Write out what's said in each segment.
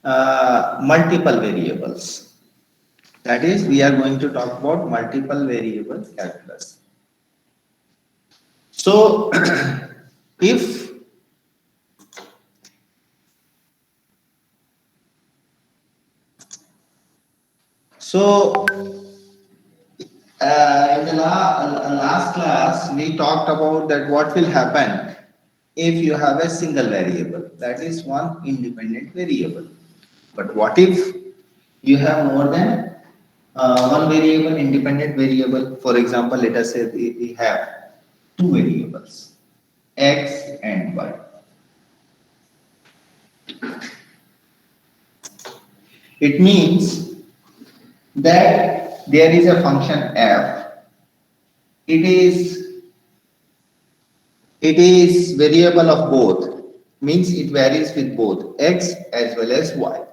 multiple variables. That is, we are going to talk about multiple variable calculus. So, if so, in the last class, we talked about that what will happen if you have a single variable, that is one independent variable. But what if you have more than one variable, independent variable? For example, let us say we have two variables, x and y. It means that there is a function f. It is variable of both, means it varies with both x as well as y.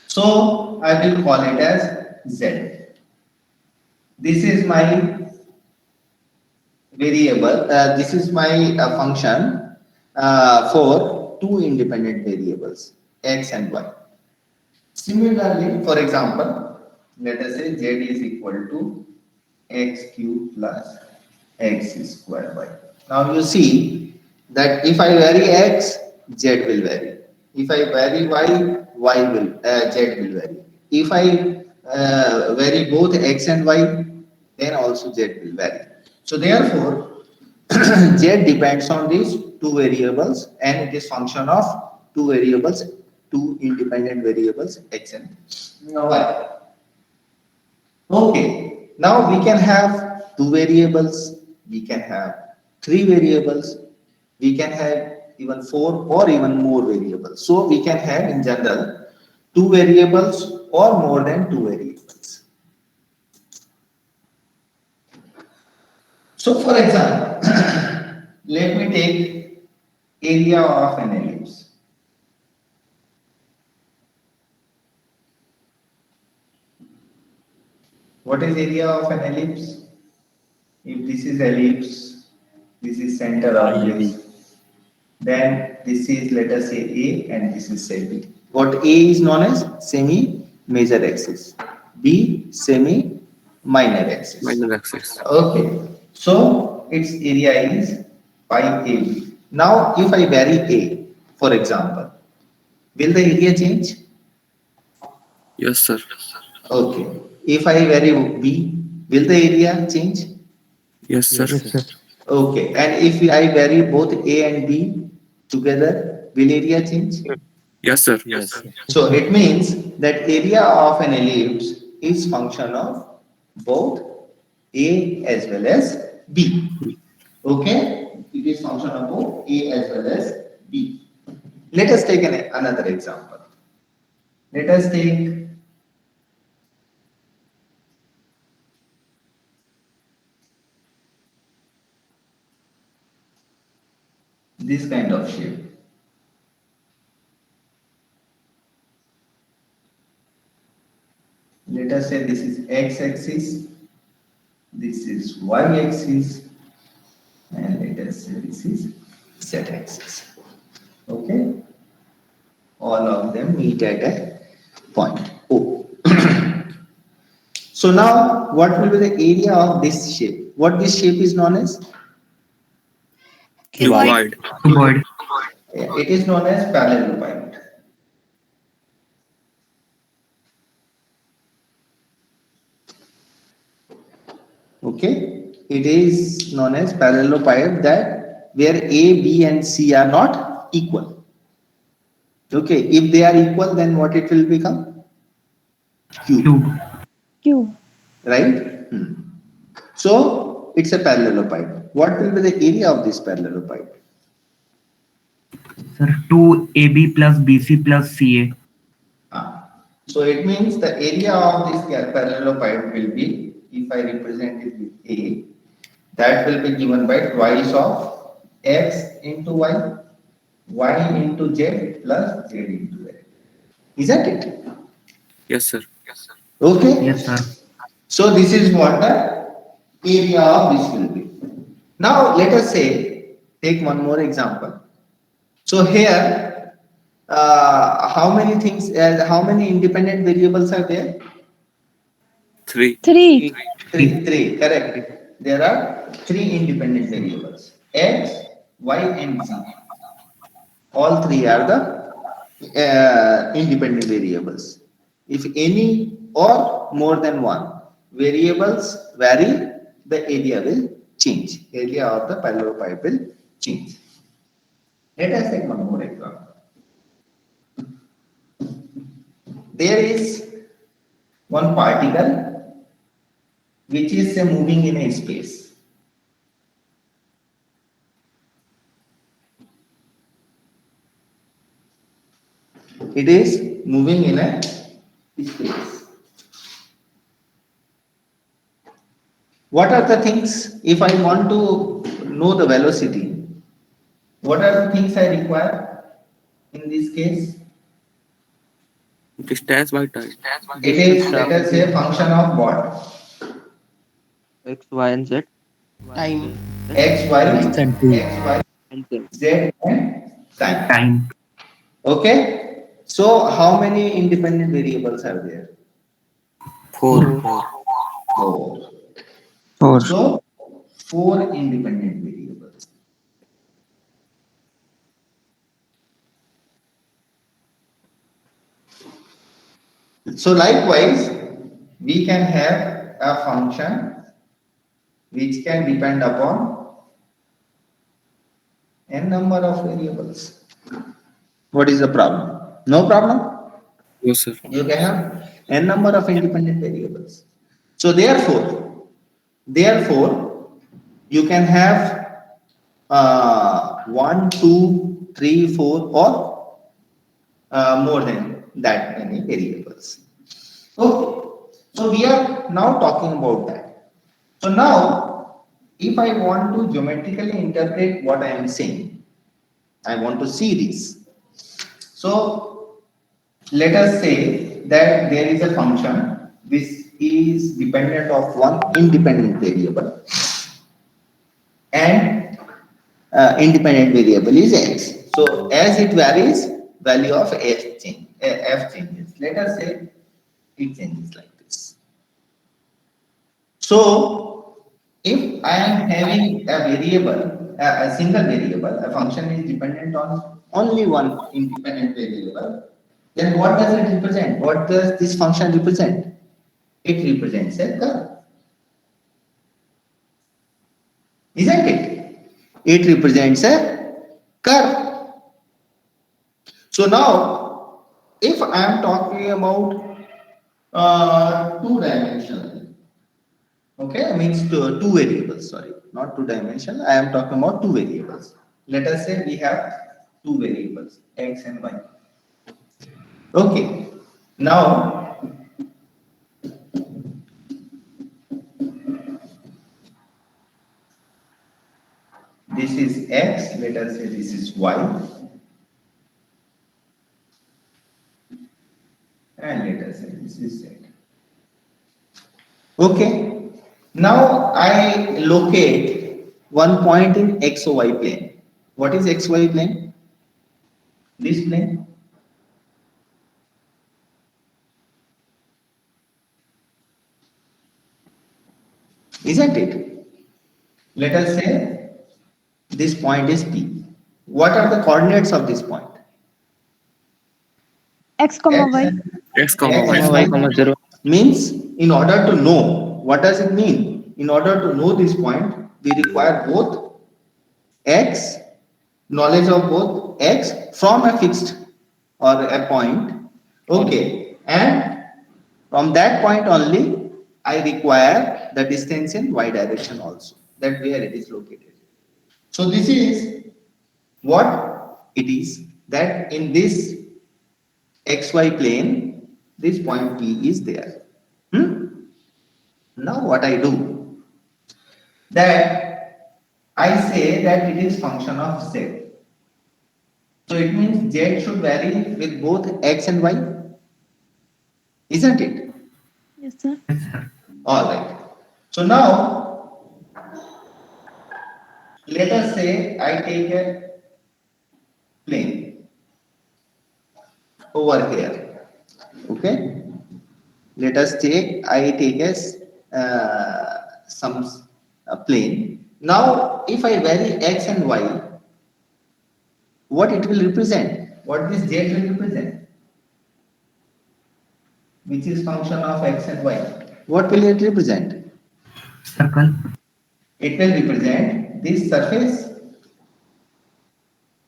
So I will call it as z. This is my variable, this is my function for two independent variables, x and y. Similarly, for example, let us say z is equal to x cube plus x square y. Now you see that if I vary x, z will vary. If I vary y, z will vary. If I vary both x and y, then also z will vary. So therefore, z depends on these two variables, and it is function of two variables, two independent variables, x and y. Okay, now we can have two variables, we can have three variables, we can have even four or even more variables. So we can have in general two variables or more than two variables. So for example, let me take area of an ellipse. What is area of an ellipse? If this is ellipse, this is center of this, then this is, let us say, A and this is say B. What A is known as semi-major axis, B semi-minor axis. Minor axis. Okay, so its area is pi AB. Now, if I vary A, for example, will the area change? Yes, sir. Okay. If I vary B, will the area change? Yes, sir. Yes, sir. Okay. And if I vary both A and B together, will area change? Yes, sir. Yes. So it means that area of an ellipse is function of both A as well as B. Okay? It is function of both A as well as B. Let us take another example. Let us take this kind of shape. Let us say this is x-axis, this is y-axis, and let us say this is z-axis. Okay? All of them meet at a point O. So now, what will be the area of this shape? What this shape is known as? Cuboid. Cuboid. It is known as paralleloid. Okay, it is known as paralleloid, that where A, B, and C are not equal. Okay, if they are equal, then what it will become? Cube. Cube. Right? So it's a paralleloid. What will be the area of this paralleloid? Sir, 2AB plus BC plus CA. So it means the area of this paralleloid will be, if I represent it with A, that will be given by twice of x into y into z plus z into z. Isn't it? Yes, sir. Okay. Yes, sir. So this is what the area of this will be. Now let us say, take one more example. So here how many things, how many independent variables are there? 3. Three. Three, correct. There are three independent variables, X, Y, and Z. All three are the independent variables. If any or more than one variables vary, the area will change. Area of the parallel pipe will change. Let us take one more example. There is one particle which is moving in a space. It is moving in a space. What are the things, if I want to know the velocity, what are the things I require in this case? Distance by time. It is, let us say, function of what? X, Y, and Z. Time. X, Y, X and T. X, Y, And Z. Z, and time. Time. Okay. So, how many independent variables are there? 4. Four. 4. So, four independent variables. So, likewise, we can have a function which can depend upon n number of variables. What is the problem? No problem. No, sir. You can have n number of independent variables. So, therefore, you can have 1, 2, 3, 4, or more than that many variables. Okay, so we are now talking about that. So now, if I want to geometrically interpret what I am saying, I want to see this. So let us say that there is a function which is dependent of one independent variable, and independent variable is x. So as it varies, value of f changes. Let us say it changes like this. So if I am having a variable, a single variable, a function is dependent on only one independent variable, then what does it represent? What does this function represent? It represents a curve, isn't it? It represents a curve. So now, if I am talking about two-dimensional, okay, means two variables, sorry, not two-dimensional, I am talking about two variables. Let us say we have two variables, x and y. Okay, now, this is x, let us say this is y, and let us say this is z. Okay, now I locate one point in xy plane. What is xy plane? This plane. Isn't it? Let us say this point is P. What are the coordinates of this point? X, comma, X Y. and X, comma, X Y. and Y, comma 0. Means in order to know, what does it mean? In order to know this point, we require both x, knowledge of both x from a fixed or a point. Okay, and from that point only, I require the distance in y direction also, that where it is located. So this is what it is, that in this xy plane, this point P is there. Now what I do, that I say that it is function of z. So it means z should vary with both x and y, isn't it? Yes, sir. Yes, sir. All right. So now let us say I take a plane. over here. Okay. Let us take, I take as some plane. Now, if I vary x and y, what it will represent? What this z will represent? Which is function of x and y. What will it represent? Circle. It will represent this surface.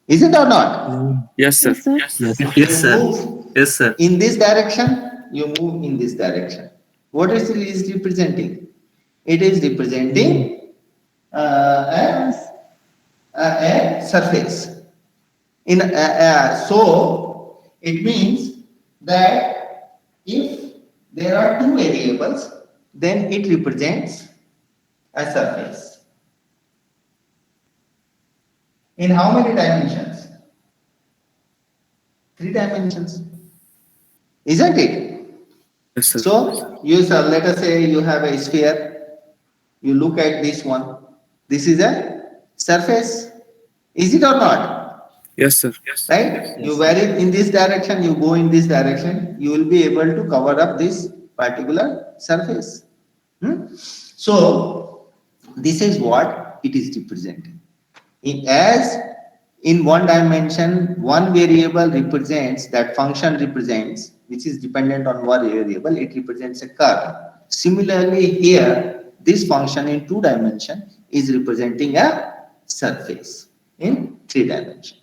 Is it or not? Yes, sir. Yes, sir. Yes, sir. Move Yes, sir. in this direction, you move in this direction. What is it representing? It is representing a surface. So it means that if there are two variables, then it represents a surface. In how many dimensions? 3 dimensions. Isn't it? Yes, sir. So let us say you have a sphere. You look at this one. This is a surface. Is it or not? Yes, sir. Right? You vary in this direction, you go in this direction, you will be able to cover up this particular surface. So this is what it is representing. As in one dimension, one variable represents, that function represents, which is dependent on one variable, it represents a curve. Similarly here, this function in 2 dimension is representing a surface in 3 dimension.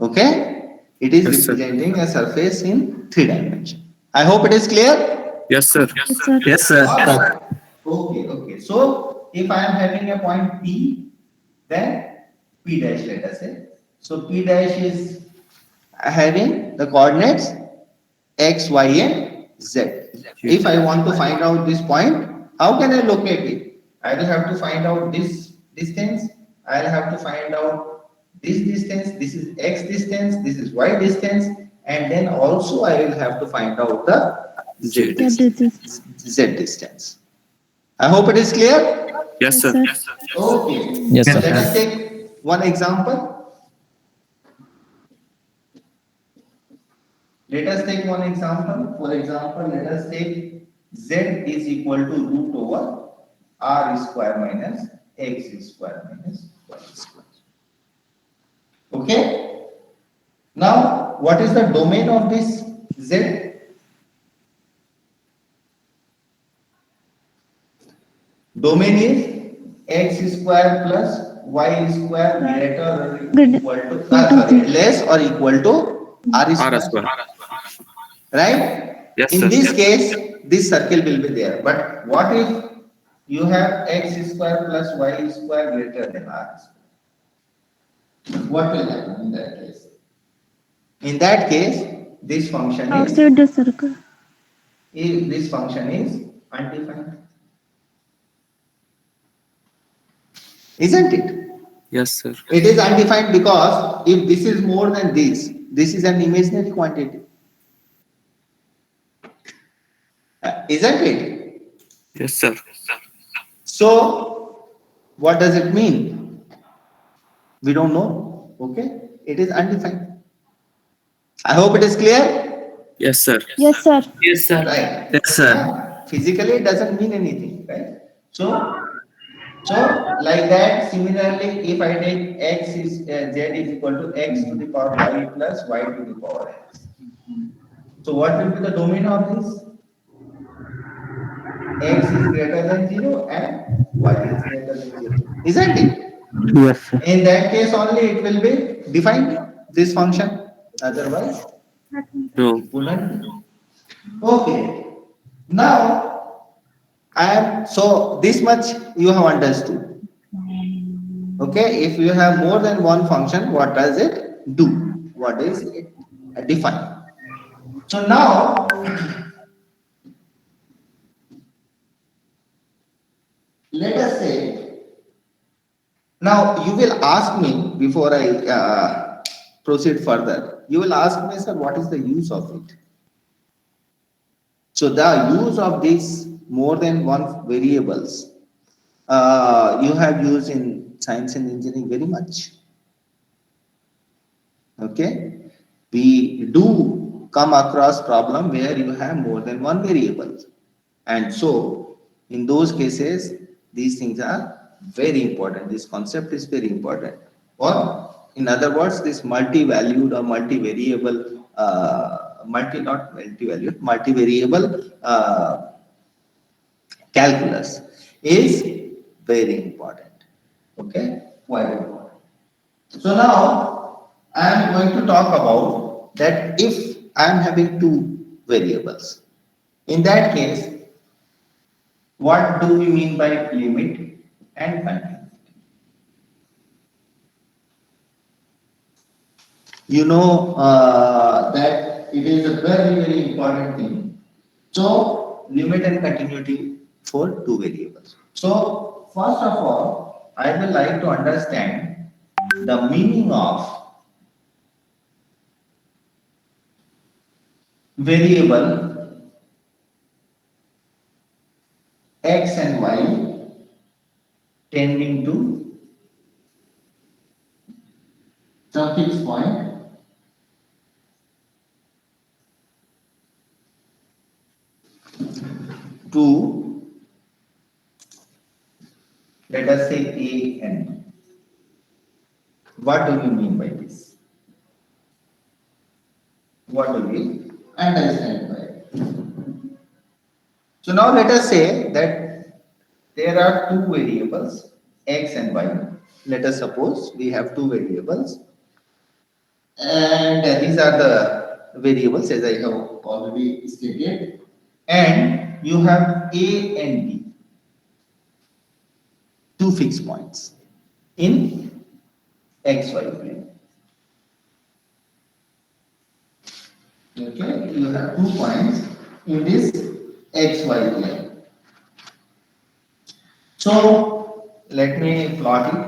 Okay? It is Yes, sir. representing a surface in 3 dimension. I hope it is clear. Yes, sir. Yes, sir. Yes, sir. Alright. Okay. So if I am having a point P, then P dash, let us say. So P dash is having the coordinates x, y, and z. If I want to find out this point, how can I locate it? I will have to find out this distance. I will have to find out this distance. This is x distance. This is y distance. And then also I will have to find out the z That distance. is Z distance. I hope it is clear. Yes, sir. Yes, sir. Okay. Yes, So sir. let us take one example. Let us take one example. For example, let us take z is equal to root over r square minus x square minus y square. Okay. Now, what is the domain of this z? Domain is x square plus y square greater or equal to less or equal to r R square. square. Right? Yes, In sir. this case, this circle will be there. But what if you have x square plus y square greater than r square? What will happen in that case? In that case, this function is Outside the circle. undefined. Isn't it? Yes, sir. It is undefined because if this is more than this is an imaginary quantity. Isn't it? Yes, sir. So, what does it mean? We don't know. Okay? It is undefined. I hope it is clear. Yes, sir. Yes, sir. Yes, sir. Right. Yes, sir. Yeah. Physically, it doesn't mean anything, right? So like that, similarly, if I take x is z is equal to x to the power y plus y to the power x. So what will be the domain of this? X is greater than 0 and y is greater than 0. Isn't it? Yes, sir. In that case only it will be defined, this function. Otherwise, No. it wouldn't be. Okay. Now, so this much you have understood. Okay, if you have more than one function, what does it do? What is it define? So now, let us say, now you will ask me before I proceed further, you will ask me, sir, what is the use of it? So the use of these more than one variables, you have used in science and engineering very much. Okay, we do come across problem where you have more than one variable. And so in those cases, these things are very important. This concept is very important. Or in other words, this multi-valued or multi-variable, not multi-valued, multi-variable calculus is very important. Okay, quite important. So now I am going to talk about that if I am having two variables. In that case, what do we mean by limit and continuity? You know that it is a very important thing. So limit and continuity for two variables. So first of all, I would like to understand the meaning of variable x and y tending to some fixed point to, let us say, a and b. What do you mean by this? What do we understand by it? So now let us say that there are two variables x and y. Let us suppose we have two variables, and these are the variables as I have already stated, and you have a and b, two fixed points in xy plane. Okay, you have 2 points in this xy plane. So let me plot it.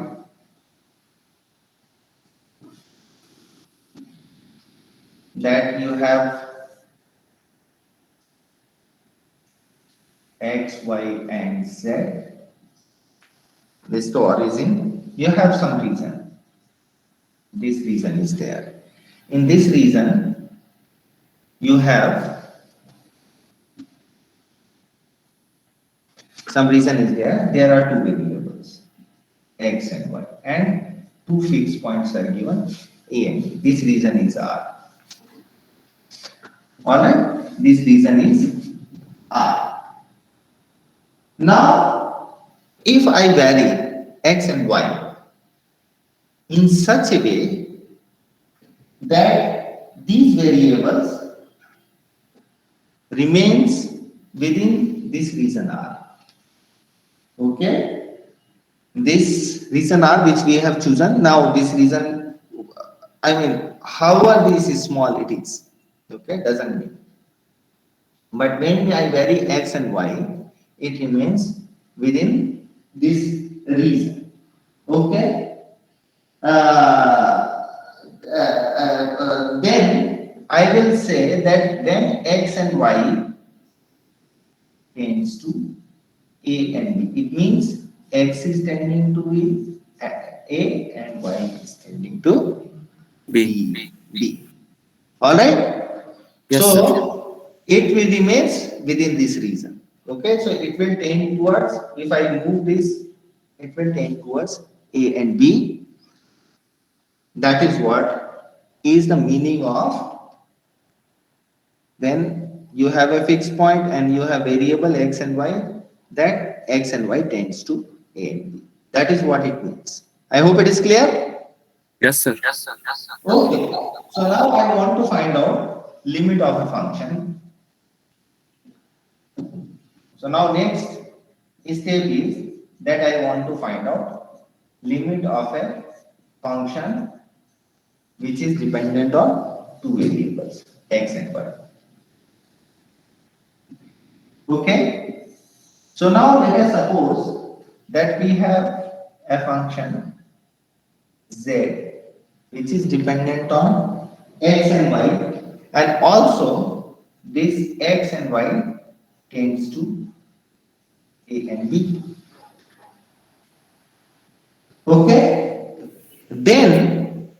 That you have x, y, and z. This is the origin. You have some region. This region is there. In this region, you have some reason is there. There are two variables, x and y, and two fixed points are given, a and b. This reason is R. Alright, this reason is R. Now, if I vary x and y in such a way that these variables remains within this region R. Okay, this region R which we have chosen, now this region, I mean, however this is small it is, okay, doesn't mean. But when I vary x and y, it remains within this region. Okay, then I will say that when x and y tends to a and b, it means x is tending to a and y is tending to b. All right. Yes, So it will remains within this region. Okay. So it will tend towards. If I remove this, it will tend towards a and b. That is what is the meaning of when you have a fixed point and you have variable x and y, that x and y tends to a and b. That is what it means. I hope it is clear. Yes, sir. Okay. So now I want to find out limit of a function. So now next step is that I want to find out limit of a function which is dependent on two variables, x and y. Okay. So now let us suppose that we have a function z which is dependent on x and y, and also this x and y tends to a and b. Okay. Then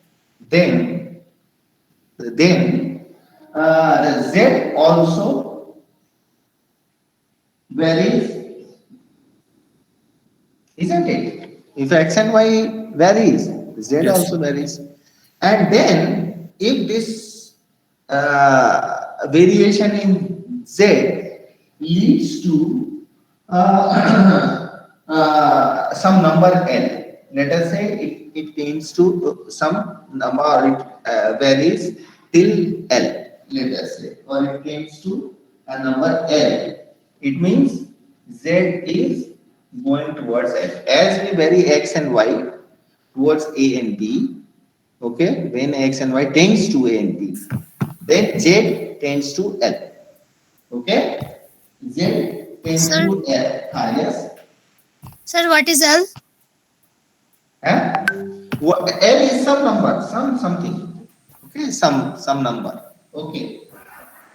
the Z also varies, isn't it? If X and Y varies, Z Yes. also varies. And then if this variation in Z leads to some number L, let us say it tends to some number, or it varies till L, let us say, or it tends to a number L, it means Z is going towards L. As we vary X and Y towards A and B, okay, when X and Y tends to A and B, then Z tends to L. Okay, Z tends Sir, to L. Ah, yes. sir, what is L? Huh? L is some number, something. Okay, some number. Okay. Okay,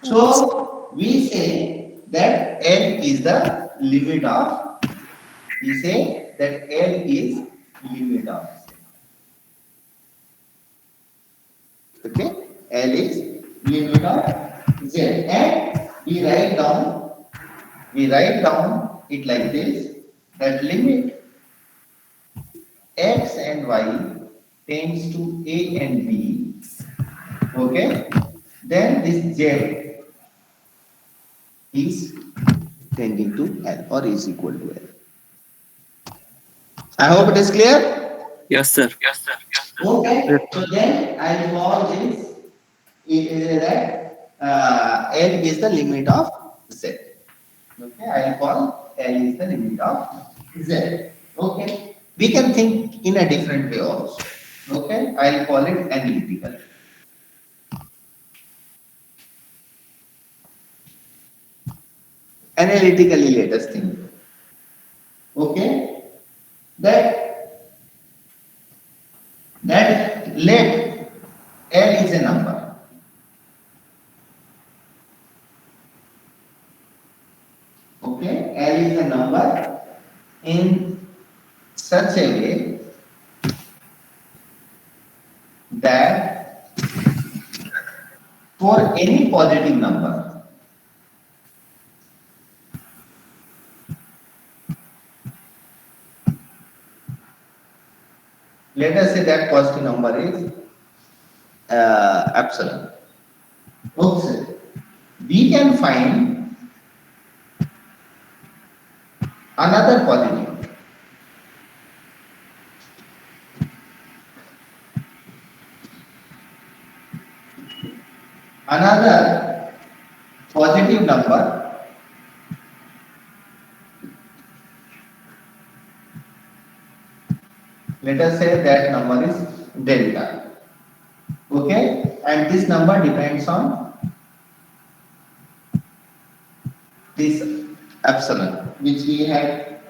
sir. So we say that L is the limit of. We say that L is limit of. Okay, L is limit of Z, and we write down it like this, that limit X and Y tends to A and B, okay, then this Z is tending to L or is equal to L. I hope it is clear. Yes, sir. Okay, so then I will call this that L is the limit of Z. Okay, I will call L is the limit of Z. Okay, we can think in a different way also. Okay, I will call it analytical. Analytically, let us think. Okay, that let L is a number. Okay, L is a number in such a way that for any positive number, let us say that positive number is epsilon. Okay, we can find another positive. Another positive number let us say that number is delta. Okay, and this number depends on this epsilon which we had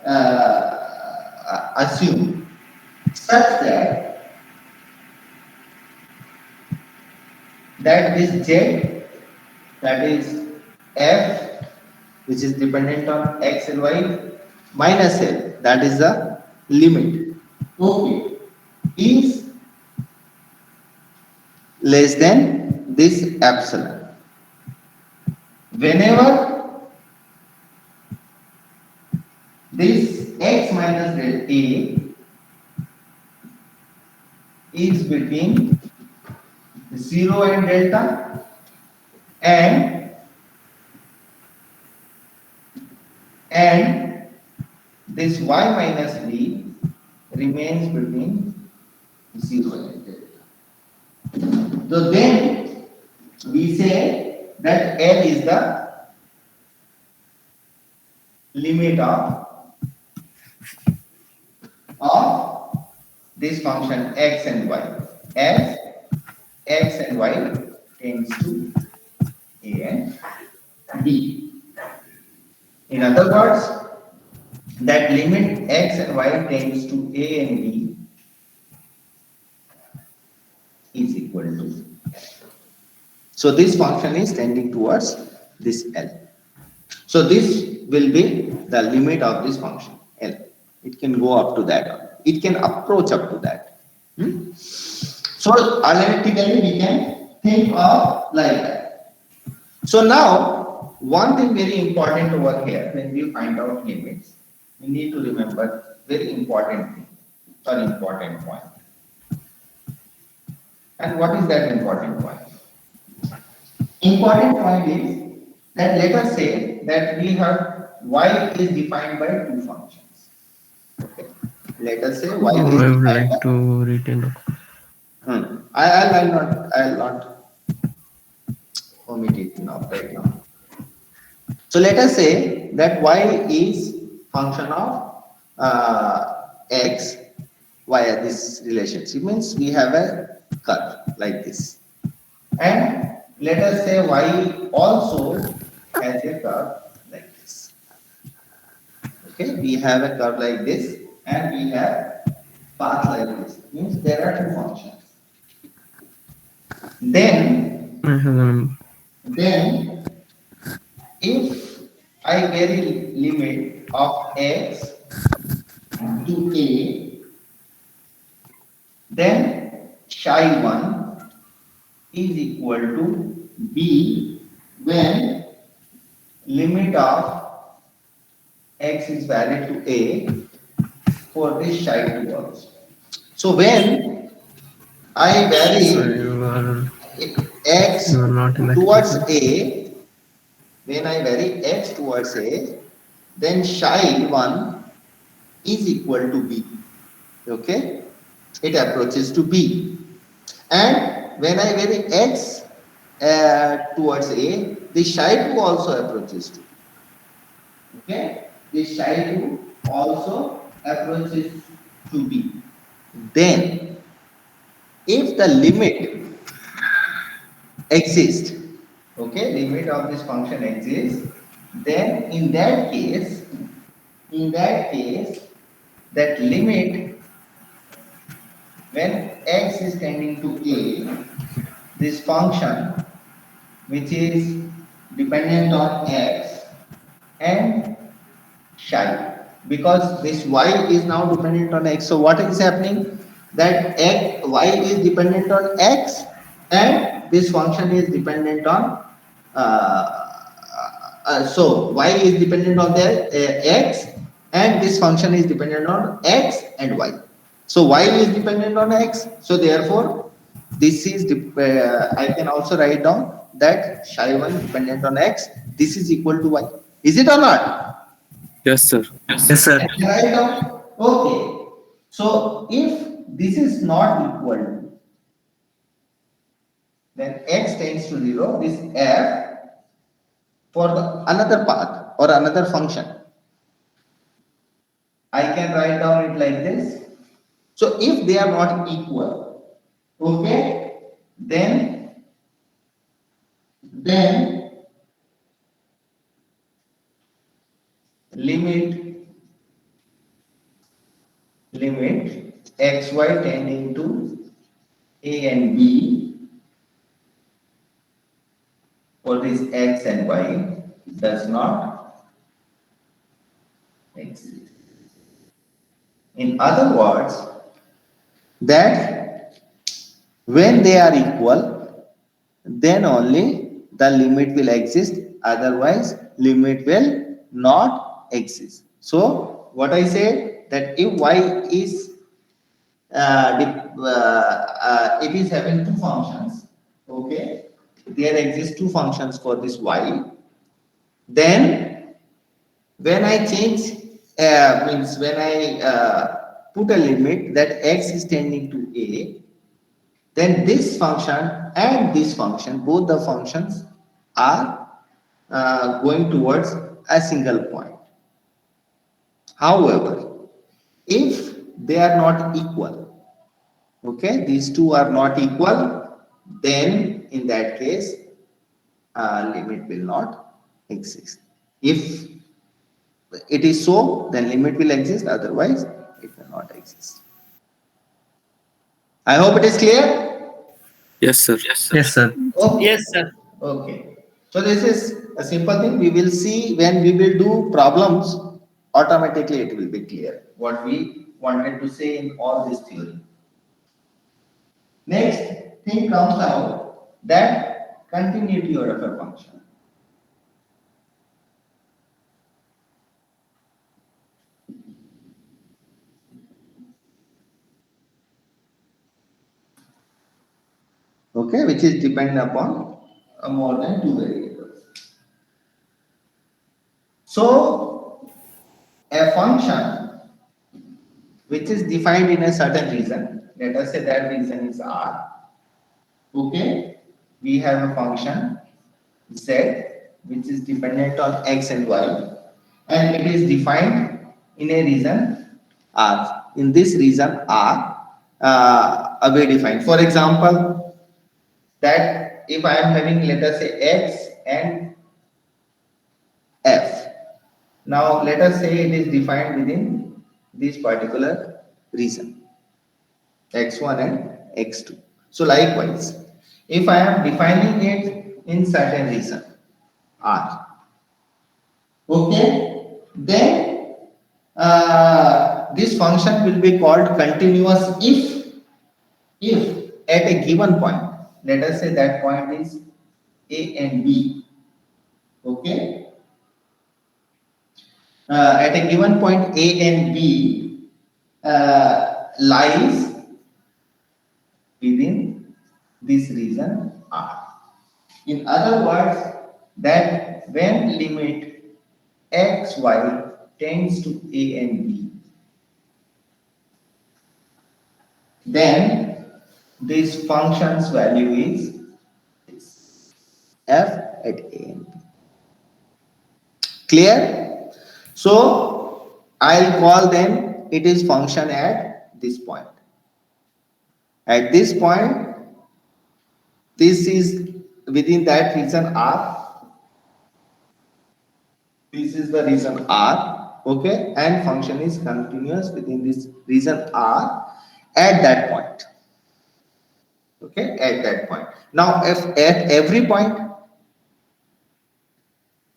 assumed, such that this Z, that is F, which is dependent on X and Y, minus L, that is the limit, okay, is less than this epsilon. Whenever this X minus delta A is between 0 and delta, and this Y minus B remains between 0 and delta. So then we say that L is the limit of this function X and Y, as X and Y tends to A and B. In other words, that limit X and Y tends to A and B is equal to. So this function is tending towards this L. So this will be the limit of this function L. It can go up to that. It can approach up to that. So analytically we can think of like that. So now, one thing very important over here, when we find out limits, we need to remember very important thing or important point. And what is that important point? Important point is that let us say that we have y is defined by two functions. Okay. Let us say y I is would defined like by. to retain. I'll not omit it now right now. So let us say that y is function of x via this relationship, means we have a curve like this, and let us say y also has a curve like this. Okay, we have a curve like this and we have path like this, means there are two functions. Then I have an then if I vary limit of x to a, then psi 1 is equal to b when limit of x is valid to a for this psi 2 also. So when I so vary x you are not in the towards a, when I vary x towards a, then psi 1 is equal to b. Okay, it approaches to b, and when I vary x towards a, the psi 2 also approaches to. Okay, the psi 2 also approaches to b. Then if the limit exists, okay, limit of this function exists, then in that case, that limit when x is tending to a, this function which is dependent on x and psi, because this y is now dependent on x. So what is happening? That y is dependent on x and this function is dependent on so y is dependent on the x and this function is dependent on x and y. So y is dependent on x. So therefore, this is I can also write down that psi 1 dependent on x. This is equal to y. Is it or not? yes, sir. Yes, sir. I can write down. Okay. So if this is not equal to, then x tends to 0. This f for the another path or another function, I can write down it like this. So if they are not equal, okay, then limit xy tending to a and b for this x and y does not exist. In other words, that when they are equal, then only the limit will exist, otherwise limit will not exist. So what I said, that if y is it is having two functions, okay, there exist two functions for this y, then when I change means when I put a limit that x is tending to a, then this function and this function, both the functions are going towards a single point. However, if they are not equal, okay, these two are not equal, then in that case, limit will not exist. If it is so, then limit will exist, otherwise it will not exist. I hope it is clear. Yes, sir. Yes, sir. Okay. Yes, sir. Okay. So this is a simple thing. We will see when we will do problems, automatically it will be clear what we wanted to say in all this theory. Next thing comes out that continuity of a function. okay, which is dependent upon more than two variables. So a function which is defined in a certain region, let us say that region is R, okay, we have a function z which is dependent on x and y, and it is defined in a region R. In this region R, we define. For example, that if I am having, let us say, x and f. Now let us say it is defined within this particular region, x1 and x2. So likewise, if I am defining it in certain region R, okay, then this function will be called continuous if at a given point, let us say that point is A and B, okay, at a given point A and B lies within this region R. In other words, that when limit x, y tends to A and B, then this function's value is this, f at A and B. Clear? So I'll call them, it is function at this point. At this point, this is within that region R. This is the region R, okay, and function is continuous within this region R at that point, okay, at that point. Now, if at every point,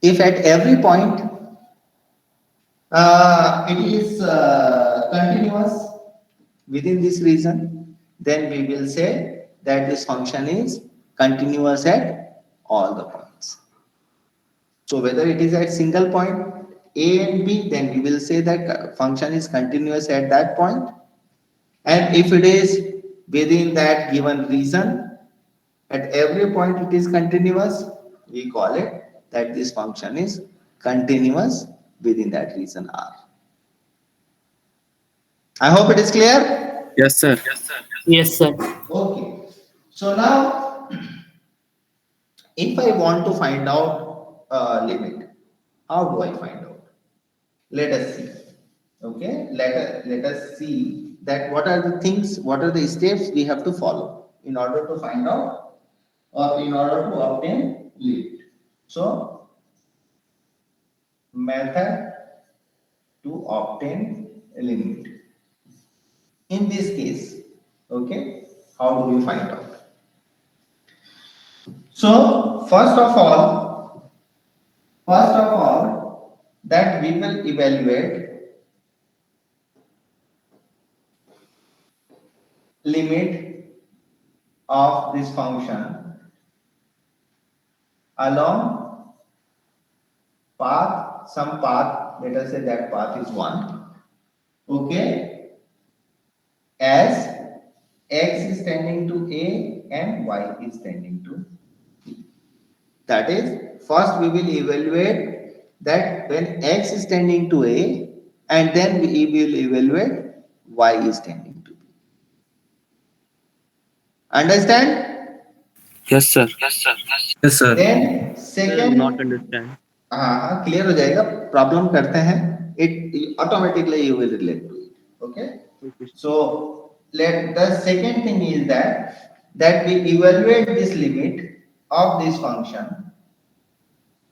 it is continuous within this region, then we will say that this function is continuous at all the points. So whether it is at single point A and B, then we will say that function is continuous at that point. And if it is within that given region, at every point it is continuous, we call it that this function is continuous within that region R. I hope it is clear. Yes, sir. Yes, sir. Okay. So now, if I want to find out limit, how do I find out? Let us see. Okay. Let us see that what are the things, what are the steps we have to follow in order to find out or in order to obtain limit. So, method to obtain a limit. In this case, okay, how do we find out? So, first of all, that we will evaluate limit of this function along path, some path, let us say that path is 1, okay, as x is tending to A and y is tending to B. That is, first we will evaluate that when x is tending to A, and then we will evaluate y is tending to B. Understand? Yes, sir. Yes, sir. Then I second, do not understand. हाँ clear हो जाएगा, problem करते हैं, it automatically you will relate to it, okay. Okay. So let the second thing is that we evaluate this limit of this function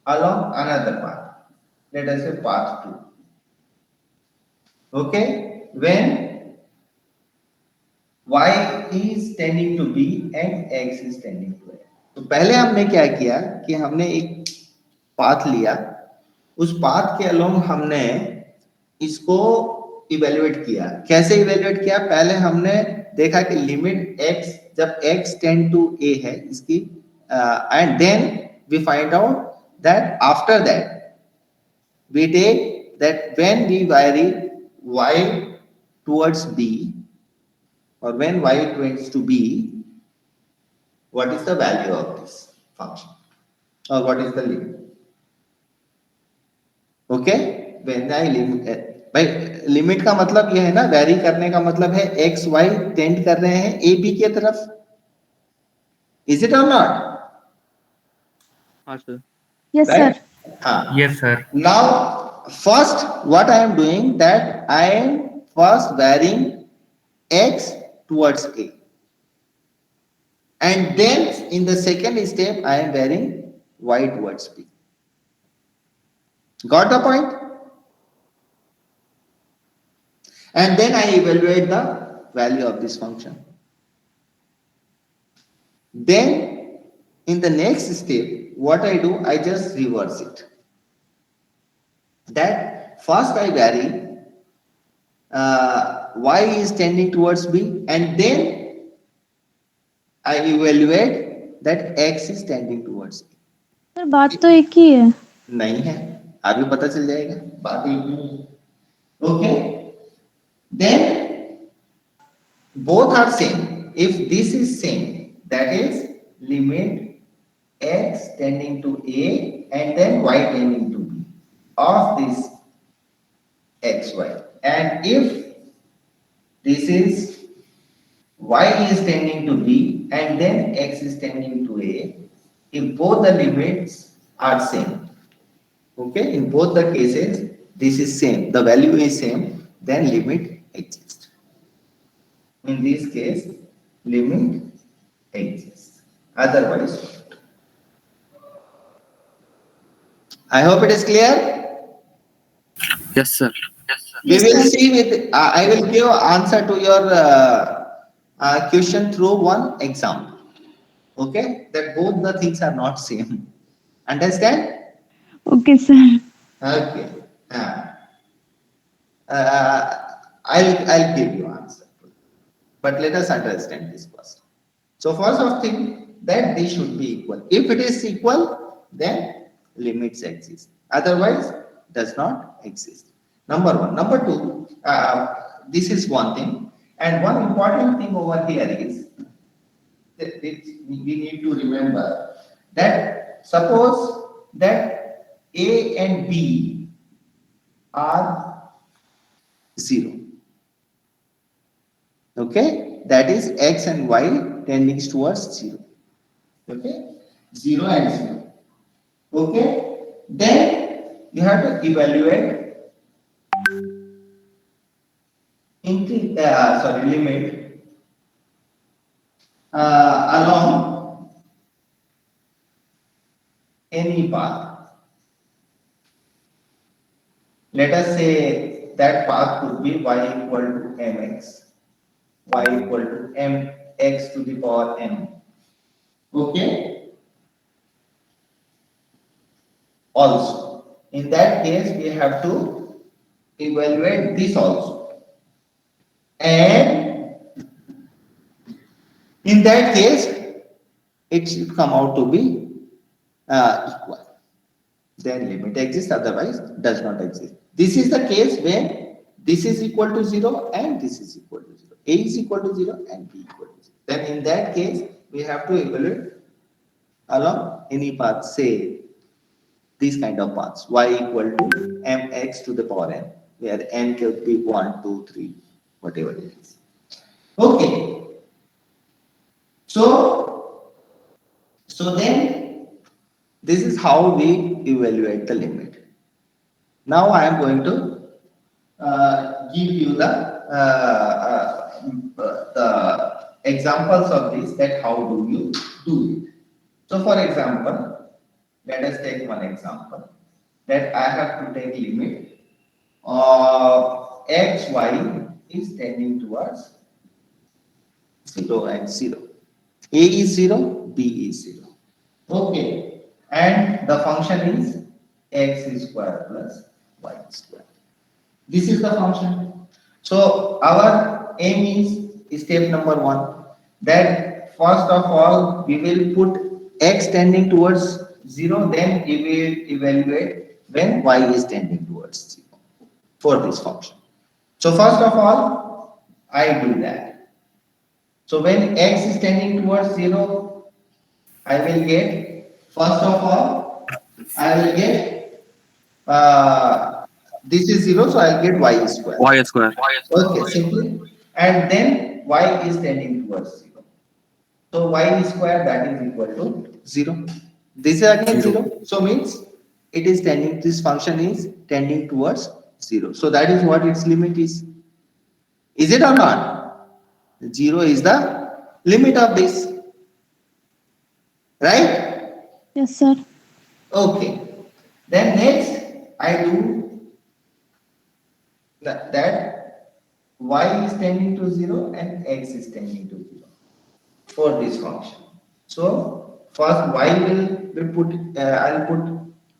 along another path, let us say path 2, okay, when y is tending to b and x is tending to a. तो पहले हमने क्या किया कि हमने एक path लिया, उस पाथ के अलोंग हमने इसको इवेल्युएट किया. कैसे इवेल्युएट किया? पहले हमने देखा कि लिमिट x, जब x टेंड टू a है इसकी, and then we find out that after that we take that when we vary y towards b or when y tends to b, what is the value of this function or what is the limit. Okay, when I limit, भाई limit का मतलब यह है ना, vary करने का मतलब है एक्स वाई टेंड कर रहे हैं ए बी की तरफ. इज इट और नॉट? हाँ सर. Yes, Right? sir. हाँ. Yes, sir. Now, first, what I am doing that I am first varying x towards a, and then in the second step I am varying y towards b. Got the point? And then I evaluate the value of this function. Then in the next step, what I do, I just reverse it. That first I vary y is tending towards b, and then I evaluate that x is tending towards b. Sir बात तो एक ही है. नहीं है, आगे पता चल जाएगा, बात एक नहीं है. Okay, then both are same. If this is same, that is limit x tending to a and then y tending to b of this xy. And if this is y is tending to b and then x is tending to a, if both the limits are same, okay, in both the cases this is same, the value is same, then limit exists. In this case, limit exists. Otherwise, I hope it is clear. Yes, sir. We Yes, will sir. see with, I will give answer to your question through one example. Okay, that both the things are not same. Understand? Okay, sir. Okay. I'll give you answer. But let us understand this first. So first of thing that they should be equal. If it is equal, then limits exist. Otherwise, does not exist. Number one. Number two, this is one thing. And one important thing over here is that we need to remember that suppose that A and B are 0. Okay, that is x and y tending towards 0. Okay, 0 and 0. Okay, then you have to evaluate limit along any path. Let us say that path could be y equal to mx, y equal to mx to the power m. Okay. Also, in that case, we have to evaluate this also. And in that case, it should come out to be equal. Then limit exists, otherwise does not exist. This is the case when this is equal to 0 and this is equal to 0. A is equal to 0 and B equal to 0. Then in that case, we have to evaluate along any path, say these kind of paths, y equal to mx to the power n, where n could be 1, 2, 3, whatever it is. Okay. So then this is how we evaluate the limit. Now I am going to give you the examples of this, that how do you do it. So for example, let us take one example that I have to take limit of x, y is tending towards 0 and 0. A is 0, B is 0. Okay. And the function is x square plus y square. This is the function. So our aim is step number 1, that first of all we will put x tending towards 0, then we will evaluate when y is tending towards 0 for this function. So first of all, I do that. So when x is tending towards 0, I will get, first of all, I will get, this is 0, so I'll get y square. Y square. Okay, simply. And then y is tending towards 0. So y square, that is equal to 0. This is again 0. So means it is tending, this function is tending towards 0. So that is what its limit is. Is it or not? 0 is the limit of this. Right? Yes, sir. Okay. Then next I do that y is tending to 0 and x is tending to 0 for this function. So first y will put, I'll put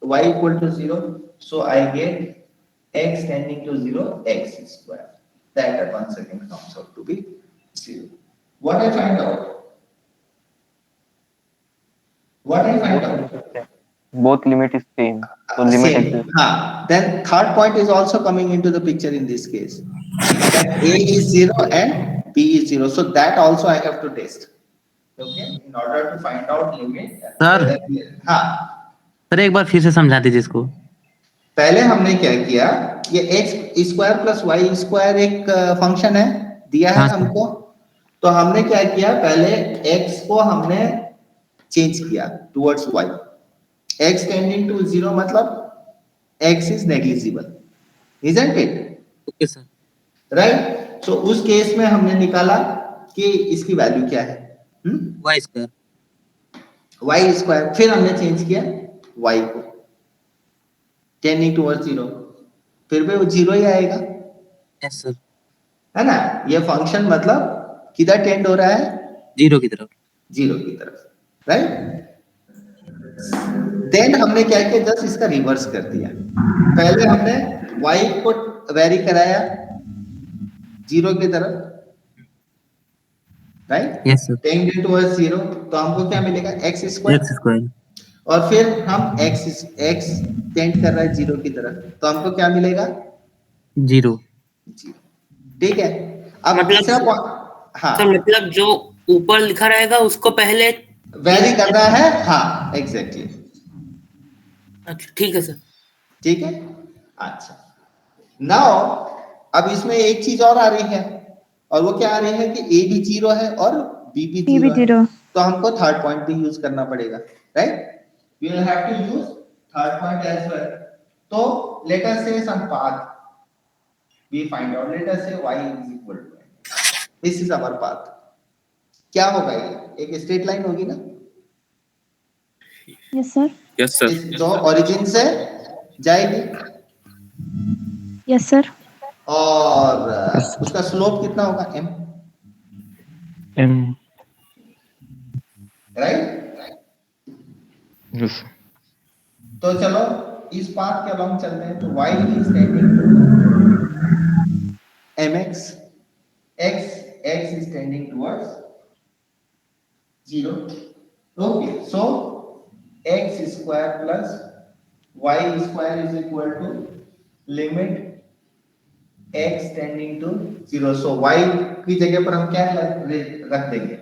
y equal to 0. So I get x tending to 0, x square. That at once again comes out to be 0. What I find out? Both limit is same. So limit Same. exists. Then third point is also coming into the picture in this case. That a is 0 and b is 0. So that also I have to test. Okay, in order to find out limit. Sir. हाँ, sir एक बार फिर से समझा दीजिए इसको. पहले हमने क्या किया, ये x square plus y square एक फंक्शन है, दिया है हाँ। हमको. तो हमने क्या किया, पहले x को हमने चेंज किया towards y. x tending to 0 मतलब x is negligible, isn't it? Okay sir. Right? So उस केस में हमने निकाला कि इसकी वैल्यू क्या है, Y स्क्वायर. y square. फिर हमने चेंज किया y को टेंडिंग टुवर्ड्स 0, फिर भी वो 0 ही आएगा, यस सर. है ना. ये फंक्शन मतलब किधर टेंड हो रहा है, 0 की तरफ. 0 की तरफ. राइट. देन हमने क्या किया, जस्ट इसका रिवर्स कर दिया. पहले हमने y को वेरी कराया 0 की तरफ, right. Yes sir. Tending towards 0, तो हमको क्या मिलेगा, x स्क्वायर. X square. और फिर हम x टेंड कर रहा है 0 की तरफ, तो हमको क्या मिलेगा, 0. ठीक है. अब मतलब- तीसरा हाँ, तो मतलब जो ऊपर लिखा रहेगा उसको पहले. वेरी करना है. हाँ, एग्जैक्टली. अच्छा ठीक है सर. ठीक है. अच्छा, नाउ अब इसमें एक चीज और आ रही है, और वो क्या आ रही है कि a भी 0 है और b भी P 0 है. 0. तो हमको थर्ड पॉइंट भी यूज करना पड़ेगा, right. We will have to use third point as well. तो let us say some path we find out. Let us say y is equal to, this is our path. क्या होगा, ये एक straight line होगी ना, Yes, sir. Yes sir. जो origin से जाएगी, Yes, sir. और उसका स्लोप कितना होगा, m, M. राइट. Yes. तो चलो इस पाथ के अलोंग चलते हैं. तो y is tending to mx, x is tending towards 0. Okay, so x square plus y square is equal to limit x tending to 0. So y की जगह पर हम क्या रख देंगे,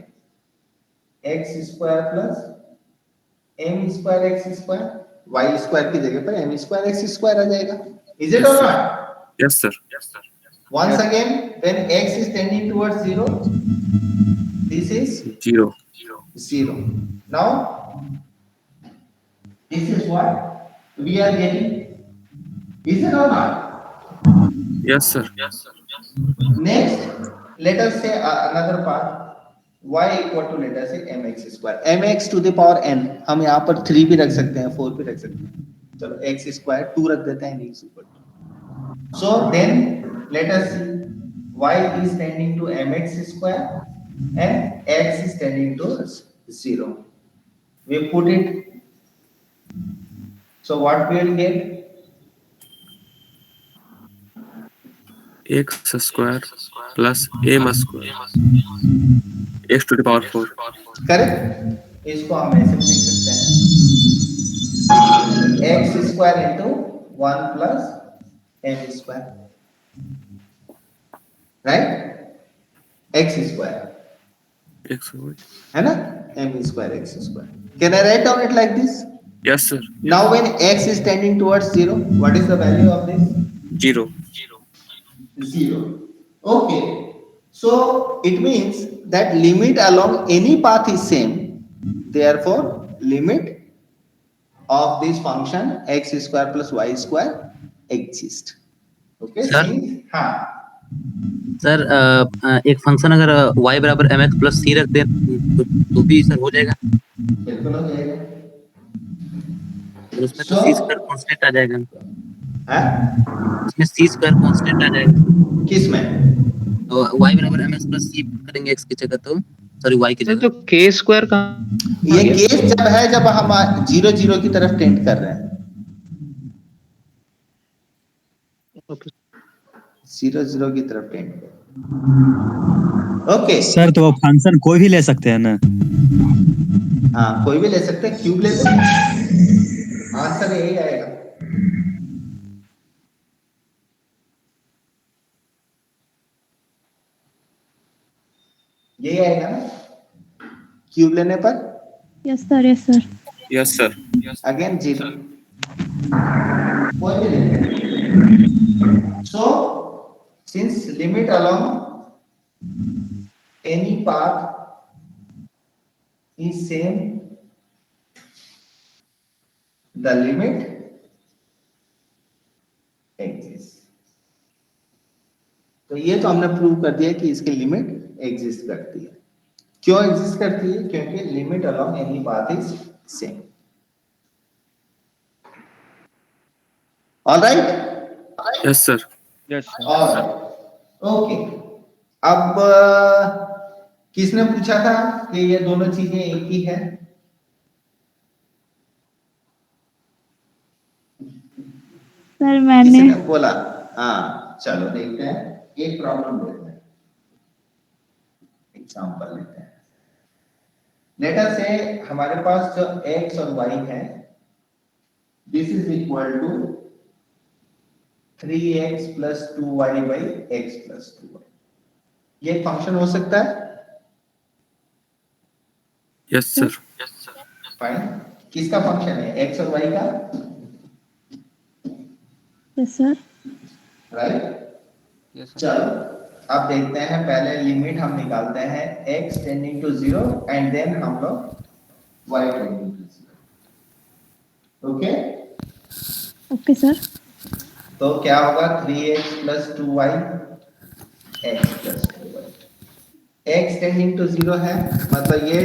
x square plus m square x square. y square की जगह पर m square x square आ जाएगा. Is it or not? Yes sir. Once again, when x is tending towards 0, this is 0. 0. Now, this is what we are getting. Is it or not? Yes sir. Next, let us say another part. Y equal to, let us say mx square. mx to the power n. हम यहाँ पर 3 भी रख सकते हैं, 4 भी रख सकते हैं. चलो x square 2 रख देते हैं, x equal to. So then let us see, y is tending to mx square and x is tending to 0. We put it. So what we will get? X square plus m square x to the power 4. Correct. इसको हम ऐसे लिख सकते हैं, x square into 1 plus m square, right. x square X square. है ना, m square x square. Can I write down it like this? Yes, sir. Now when x is tending towards 0, what is the value of this? 0. 0. Okay. So it means that limit along any path is same. Therefore, limit of this function x square plus y square exists. Okay. Sir? हाँ. Sir एक function अगर y बराबर mx plus c रख दे तो भी sir हो जाएगा, बिल्कुल हो जाएगा. और उसमें तो c स्क्वायर कांस्टेंट आ जाएगा, हाँ? उसमें c स्क्वायर कांस्टेंट आ जाएगा, किस में? तो y बराबर mx प्लस c करेंगे x की जगह, तो सॉरी y की तो जगह. k स्क्वायर कहाँ ये केस जब है जब हम 0 0 की तरफ टेंड कर रहे हैं. 0 0 की तरफ टेंड कर. ओके. सर तो वो फंक्शन कोई भी ले सकते हैं ना? हाँ, कोई भी ले सकते हैं, क्यूब ले सकते हैं. आंसर यही आएगा. यही आएगा ना क्यूब लेने पर. Yes, sir. Yes, sir. Yes, sir. Again 0. कोई भी ले सकते. So since limit along any path is same, the limit exists. तो ये तो हमने प्रूव कर दिया कि इसकी लिमिट एग्जिस्ट करती है. क्यों एग्जिस्ट करती है? क्योंकि limit along any path is same. Alright. Yes, sir. Yes, sir. Okay. अब किसने पूछा था कि ये दोनों चीजें एक ही है? सर मैंने किसने बोला? हाँ, चलो देखते हैं. एक प्रॉब्लम लेते हैं, एग्जांपल लेते हैं. लेट अस से हमारे पास जो x और y है, this is equal to 3x plus 2y by x plus 2y. ये फंक्शन हो सकता है? Yes, sir. फाइन. किसका फंक्शन है? x और y का. Yes sir. राइट. चलो अब देखते हैं. पहले लिमिट हम निकालते हैं x tending to 0 and then हम लोग y tending to 0. Okay. Okay sir. तो क्या होगा? 3x plus 2y x plus 2y. x tending to 0 है, मतलब ये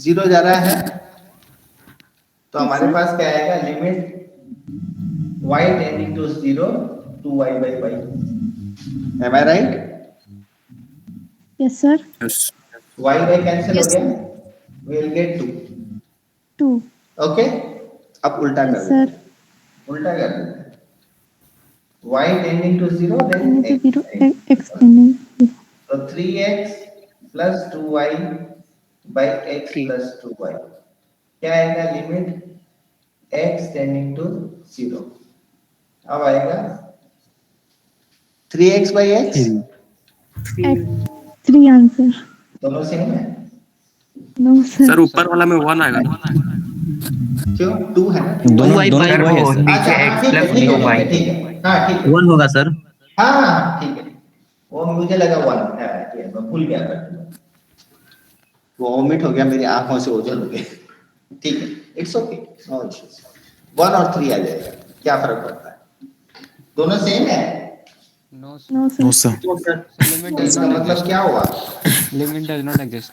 0 जा रहा है, तो हमारे पास क्या आएगा? Limit y tending to 0 2y by y. Am I right? Yes sir. Yes. y by cancel हो Yes. गया, we will get 2. 2. ओके. अब उल्टा कर यस देते हैं. सर. उल्टा कर देते हैं. y tending to 0 then tending to 0 x. x tending. तो 3x plus 2y by x plus 2y. क्या आएगा? Limit x tending to 0. अब आएगा 3x by x. 3 आंसर. दोनों सेम है. No Sir, sir. ऊपर वाला में 1 आएगा ना? क्यों? 2 है ना. दोनों y दोनों by वही है सर. अच्छा, हाँ, ठीक है, ठीक है, ठीक है. हाँ, ठीक है. 1 होगा सर. हाँ, ठीक है. वो मुझे लगा 1 है, मैं भूल गया था. वो ओमिट हो गया, मेरी आंखों से ओझल हो गया. ठीक है, इट्स ओके, नो इश्यूज. 1 और 3 आ जाएगा, क्या फर्क पड़ता है? दोनों सेम है. No no sir. सर. तो इसका मतलब क्या हुआ? Limit does not exist.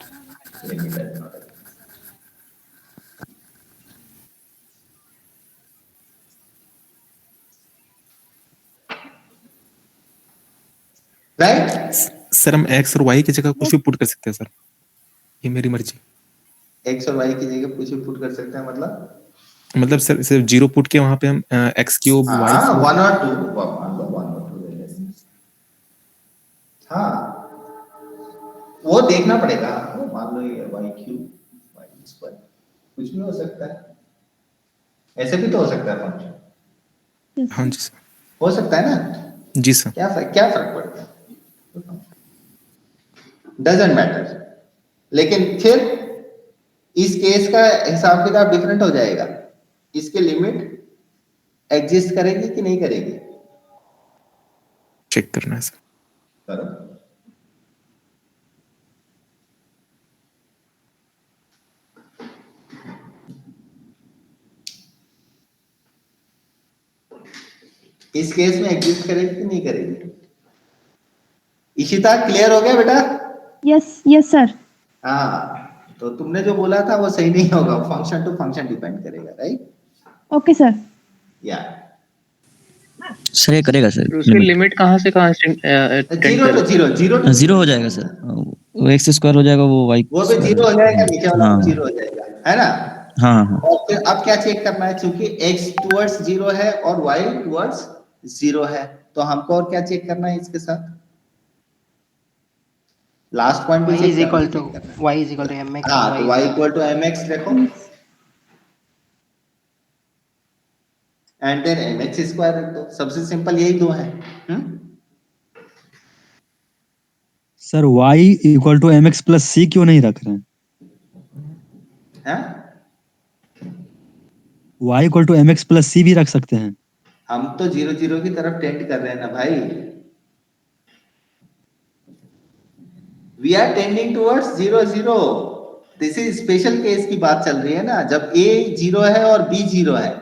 Right. Sir हम x और y की जगह कुछ भी पुट कर सकते हैं सर, ये मेरी मर्जी. x और y की जगह कुछ भी पुट कर सकते हैं, मतलब सर सिर्फ 0 पुट के वहां पे हम x क्यूब y हाँ, 1 और 2, 1 और 2 ले लेते हैं. हाँ, वो देखना पड़ेगा. मान लो ये y क्यूब y स्क्वायर कुछ भी हो सकता है. ऐसे भी तो हो सकता है फंक्शन. हाँ जी सर. हो सकता है ना. जी सर. क्या फर्क पड़ता है? Doesn't matter. लेकिन फिर इस केस का हिसाब किताब डिफरेंट हो जाएगा, इसके लिमिट एग्जिस्ट करेगी कि नहीं करेगी, चेक करना है सर। करो। इस केस में एग्जिस्ट करेगी कि नहीं करेगी? इशिता क्लियर हो गया बेटा? Yes, yes, sir. हाँ, तो तुमने जो बोला था वो सही नहीं होगा, फंक्शन टू फंक्शन डिपेंड करेगा, राइट? Okay, sir. या सर ये करेगा सर, तो उसकी लिमिट कहाँ से कहाँ से zero to zero, zero to zero हो जाएगा सर, वो एक्स स्क्वायर हो जाएगा, वो वाई वो भी जीरो हो जाएगा, नीचे वाला हाँ। जीरो हो जाएगा, है ना? हाँ हाँ और फिर अब क्या चेक करना है, क्योंकि x टुवर्ड्स जीरो है और y टुवर्ड्स जीरो है, तो हमको और क्या चेक करना है इसके साथ? लास्ट पॉइंट भी y check is equal to करना है। y is equal to mx. हाँ, and तो y इक्वल टू mx देखो, एंड देन mx स्क्वायर रख दो, सबसे सिंपल यही दो है। Sir y equal to mx plus c क्यों नहीं रख रहे हैं? हैं? y equal to mx plus c भी रख सकते हैं। हम तो जीरो जीरो की तरफ टेंड कर रहे हैं ना भाई, we are tending towards zero zero. This is special case की बात चल रही है ना, जब a जीरो है और b जीरो है।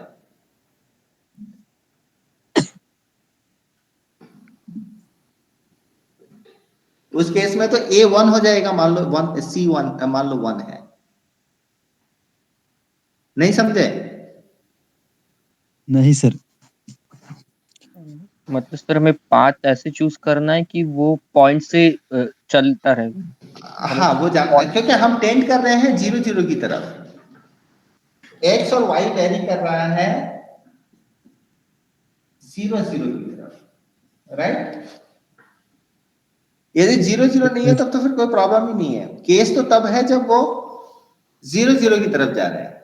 उस केस में तो a वन हो जाएगा, मान लो वन, c वन, मान लो वन है, नहीं समझे? नहीं सर, मतलब सर हमें पाथ ऐसे चूज करना है कि वो पॉइंट से चलता रहे। हाँ, वो जानते हैं, क्योंकि हम टेंड कर रहे हैं जीरो जीरो की तरफ, x और y वेरी कर रहा है जीरो जीरो की तरफ, राइट? यदि जीरो जीरो नहीं है तब तो फिर कोई प्रॉब्लम ही नहीं है, केस तो तब है जब वो जीरो जीरो की तरफ जा रहे हैं।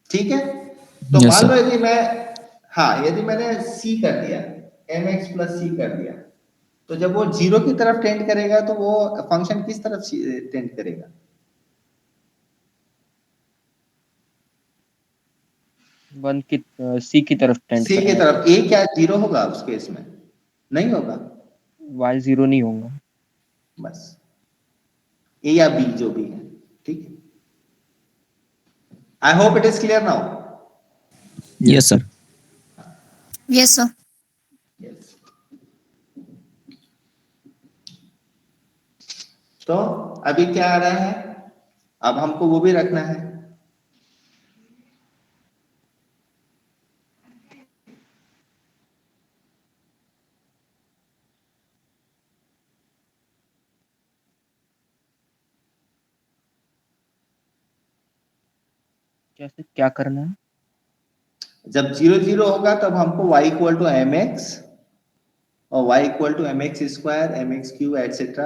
ठीक है, तो Yes, मान लो sir. यदि मैं, हाँ, यदि मैंने c कर दिया, mx प्लस c कर दिया, तो जब वो जीरो की तरफ टेंड करेगा तो वो फंक्शन किस तरफ टेंड करेगा? वन की सी की तरफ टेंड सी की करेगा। तरफ। a क्या जीरो होगा उस केस में? नहीं होगा, वाई जीरो नहीं होगा। बस a या b जो भी है, ठीक है। I hope it is clear now. Yes sir. Yes, sir. Yes. तो अभी क्या आ रहा है, अब हमको वो भी रखना है, कैसे क्या करना है? जब जीरो जीरो होगा तब हमको y equal to m x और y equal to m x square, m x q etcetera,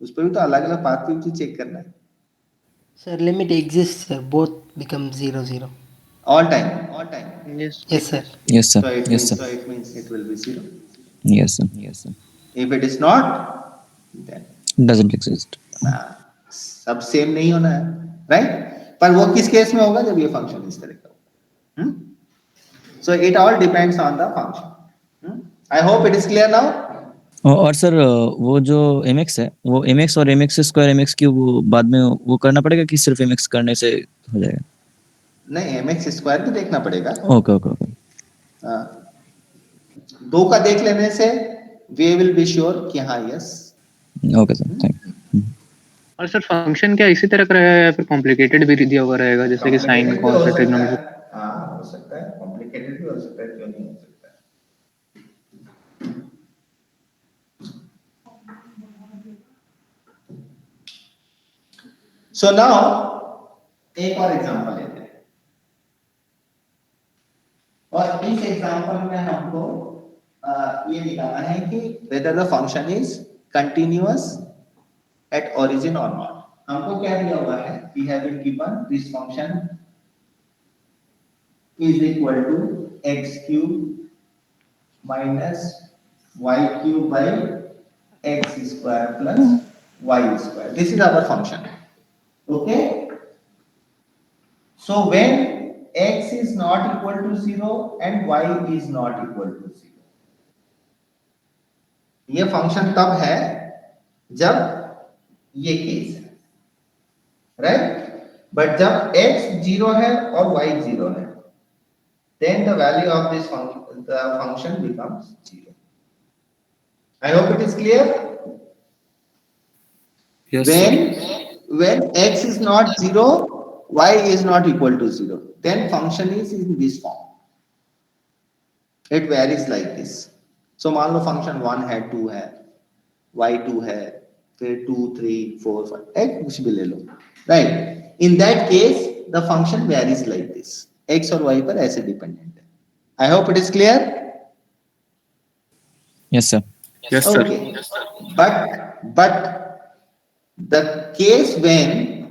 उस पर भी तो अलग अलग पाथ की चेक करना है। Sir, limit exists, sir. Both become 0, 0. All time. Yes. Yes, sir. Yes So sir, it yes means, sir, it means it will be zero. Yes sir, yes sir, If it is not, then doesn't exist. सब same नहीं होना है, right? पर वो किस case में होगा, जब ये फंक्शन इस तरह का होगा। So it all depends on the function. I hope it is clear now. और सर वो जो mx है, वो mx और mx स्क्वायर mx क्यूब वो बाद में वो करना पड़ेगा कि सिर्फ mx करने से हो जाएगा? नहीं, एम एक्स स्क्वायर भी देखना पड़ेगा। ओके ओके ओके, दो का देख लेने से वी विल बी श्योर कि हाँ yes. Okay sir, thank you. और सर फंक्शन क्या इसी तरह का रहेगा या फिर कॉम्प्लिकेटेड भी दिया हुआ रहेगा, जैसे कि साइन कॉस ट्रिग्नोमेट्री? हाँ, हो सकता है, कॉम्प्लिकेटेड भी हो सकता है, क्यों नहीं हो सकता। सो नाउ एक और एग्जांपल लेते हैं, और इस एग्जांपल में हमको ये दिखाना है कि whether the function is continuous at origin or not। हमको क्या दिया हुआ है, we have been given this function is equal to x cube minus y cube by x square plus y square. This is our function. Okay. So when x is not equal to 0 and y is not equal to 0, ये function तब है जब ये case है, right? But जब x 0 है और y 0 है, then the value of this function becomes 0. I hope it is clear. Yes, sir. When x is not 0, y is not equal to 0, then function is in this form. It varies like this. So मान लो function 1 है, 2 है, y 2 है, फिर 2, 3, 4, 5, एक कुछ भी ले लो, right? In that case, the function varies like this. x और y पर ऐसे dependent है. I hope it is clear. Yes, sir. Yes, sir. Okay. But the case when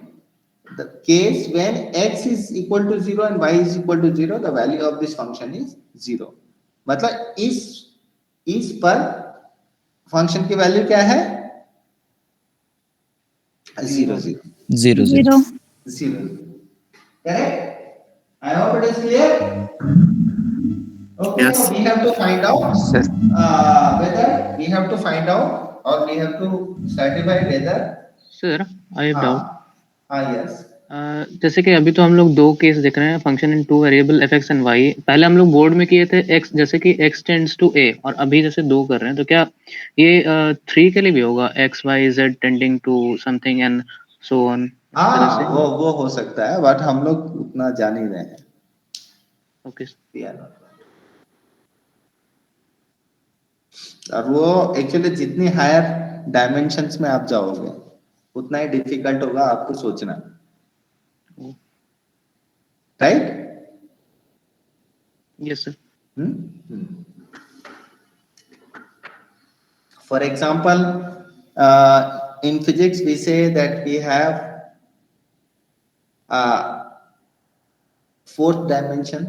x is equal to 0 and y is equal to 0, the value of this function is 0. मतलब इस पर function की value क्या है? 0 0 0 0. 0. Correct? I hope it is clear. Okay, Yes. so we have to find out whether we have to find out or we have to certify whether. Sir I have doubt Yes. जैसे कि अभी तो हम लोग दो case देख रहे हैं, function in two variable f x and y. पहले हम लोग बोर्ड में किए थे एक्स, जैसे कि एक्स टेंड्स टू ए, और अभी जैसे दो कर रहे हैं, तो क्या ये 3 के लिए भी होगा, x y z tending to something and so on? वो हो सकता है, बट हम लोग उतना जान ही रहे हैं. ओके. और वो एक्चुअली जितनी हायर डायमेंशंस में आप जाओगे उतना ही डिफिकल्ट होगा आपको सोचना, right? Yes sir. For example, in physics we say that we have fourth dimension.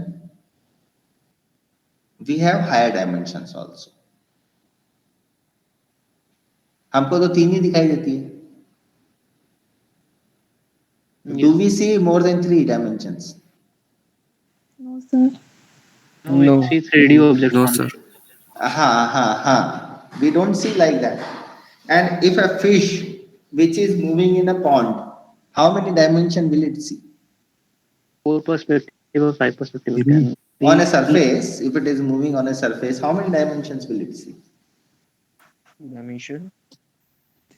We have higher dimensions also. हमको तो 3 ही दिखाई देती है. Do we see more than 3 dimensions? No, sir. No, we see 3D objects. No, only. sir. We don't see like that. And if a fish which is moving in a pond, how many dimensions will it see? 4 perspective or 5 perspective. it Three. can be. On a surface, if it is moving on a surface, how many dimensions will it see? Dimension.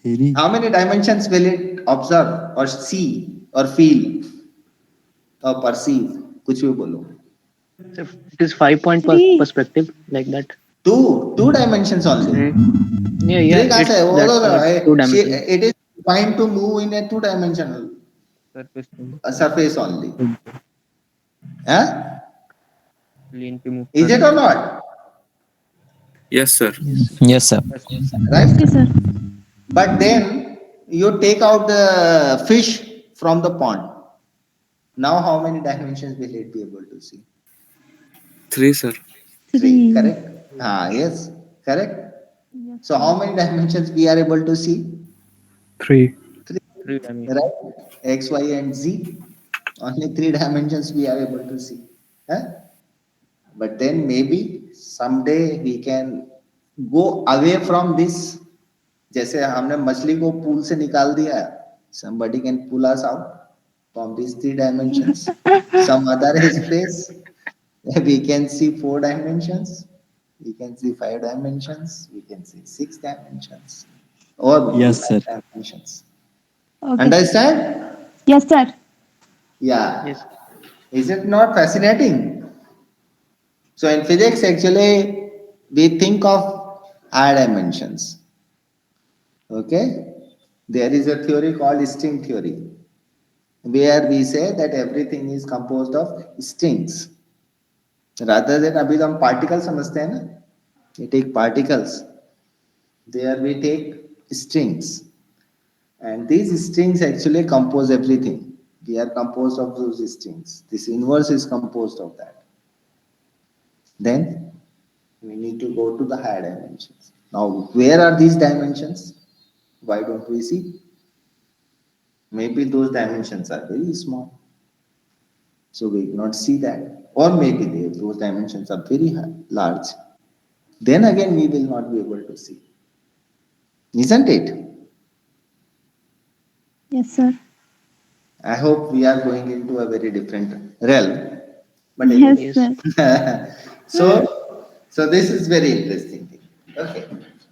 3. How many dimensions will it observe or see or feel or perceive? कुछ भी बोलो. So it is 5-point 3. perspective like that. Two dimensions only. Yeah, Three कहाँ से है? वो that's 2 dimensions. it is fine to move in a 2-dimensional Surface. surface only. Huh? Lean to move. Is it or not? Yes, sir. Yes, sir. Right? Okay, sir. But then you take out the fish from the pond. Now how many dimensions will it be able to see? 3, sir. 3. Correct? Yes, correct. Yes. So how many dimensions we are able to see? 3. 3 dimensions. Right? X, Y, and Z. Only 3 dimensions we are able to see. Huh? But then maybe someday we can go away from this. जैसे हमने मछली को pool से निकाल दिया, somebody can pull us out from these 3 dimensions. Some other space, we can see 4 dimensions, we can see 5 dimensions, we can see 6 dimensions, or Yes, sir. dimensions. Okay. Understand? Yes, sir. Yeah. Yes. Is it not fascinating? So in physics, actually, we think of higher dimensions. Okay? There is a theory called string theory, where we say that everything is composed of strings. Rather than अभी तो हम particles समझते हैं ना, we take particles. There we take strings. And these strings actually compose everything. We are composed of those strings. This universe is composed of that. Then we need to go to the higher dimensions. Now, where are these dimensions? Why don't we see? Maybe those dimensions are very small, so we cannot see that. Or maybe those dimensions are very large. Then again, we will not be able to see. Isn't it? Yes, sir. I hope we are going into a very different realm. But Yes, anyway. sir. So this is very interesting thing. Okay.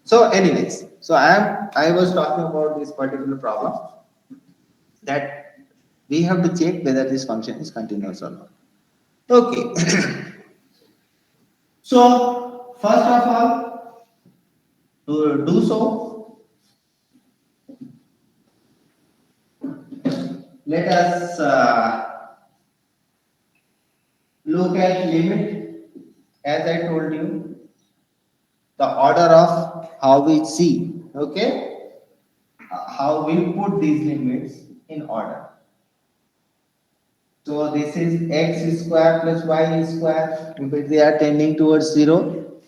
So anyways, so I was talking about this particular problem, that we have to check whether this function is continuous or not. Okay. So first of all, to do so, let us look at limit. As I told you, the order of how we see, okay, how we put these limits in order. So this is x square plus y square, if they are tending towards 0.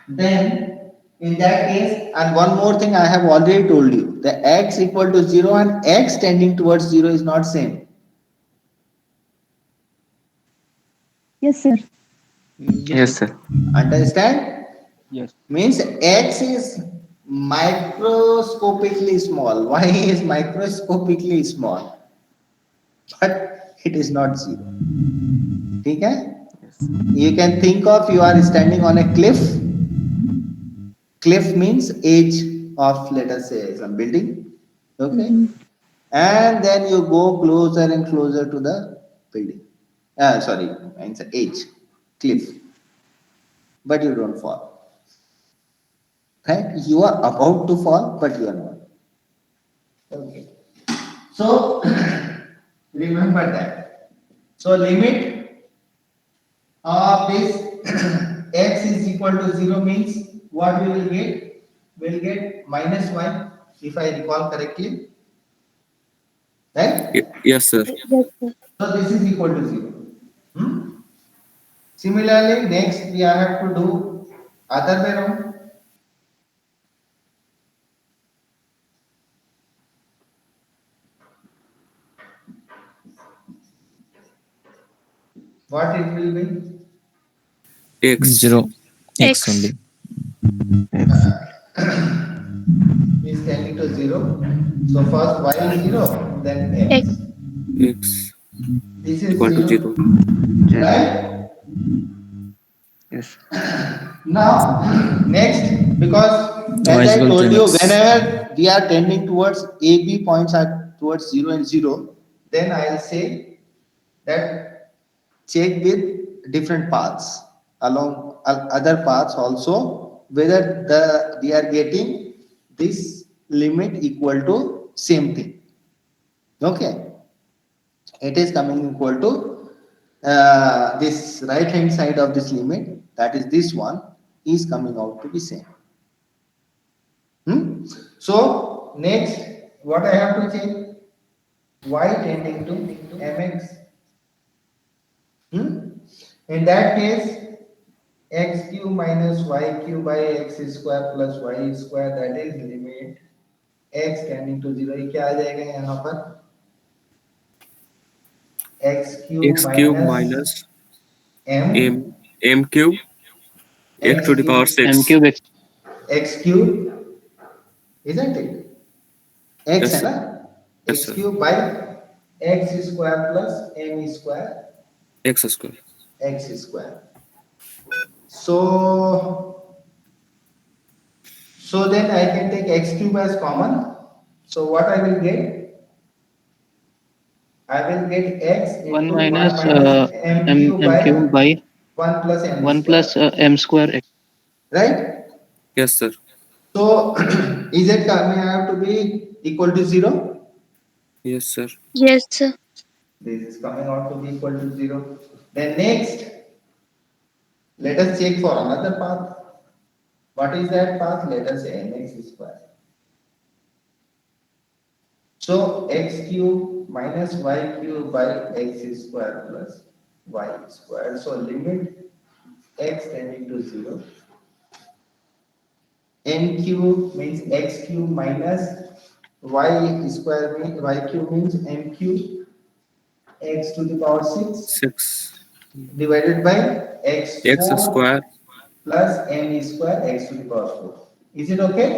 Then in that case, and one more thing I have already told you, the x equal to 0 and x tending towards 0 is not same. Yes, sir. Yes, sir. Understand? Yes. Means x is microscopically small, y is microscopically small, but it is not 0. Okay? Yes. You can think of, you are standing on a cliff. Cliff means edge of, let us say, some building. Okay? And then you go closer and closer to the building. Sorry, it's an edge, cliff. But you don't fall. Right? You are about to fall, but you are not. Okay. So remember that. So limit of this x is equal to 0 means what we will get? We will get minus 1, if I recall correctly. Right? Yes, sir. Yes, sir. So this is equal to 0. Similarly, next we have to do other way around. What it will be? X. 0. X X. only. Is tending to 0. So first y is 0, then x. X. X This is equal to 0. 0. Right? Yes. Now, next, because Y as is I equal to told you, mx. whenever we are tending towards AB points are towards 0 and 0, then I'll say that check with different paths along other paths also, whether we are getting this limit equal to same thing. Okay, it is coming equal to this right hand side of this limit, that is this one, is coming out to be same. So next, what I have to check? Y tending to mx. In that case, x cube minus y cube by x square plus y square, that is limit x tending to 0. ये क्या आ जाएगा यहाँ पर? x cube X cube minus minus m m cube x to the power 6. m cube x. x cube, isn't it? X Yes, है sir. ना? Yes, X sir. cube by x square plus m square X square. x square. So then I can take x cube as common. So what I will get? I will get x into 1 1 minus minus m cube m cube by by 1 plus m 1 square. plus m square x. Right? Yes, sir. So is it coming out to be equal to 0? Yes, sir. Yes, sir. This is coming out to be equal to 0. Then next, let us check for another path. What is that path? Let us say mx square. So x cube minus y cube by x square plus y square. So limit x tending to 0. M cube means x cube minus y square means y cube means m cube x to the power 6 6 divided by x x 4 square plus m square x to the power 4. Is it okay?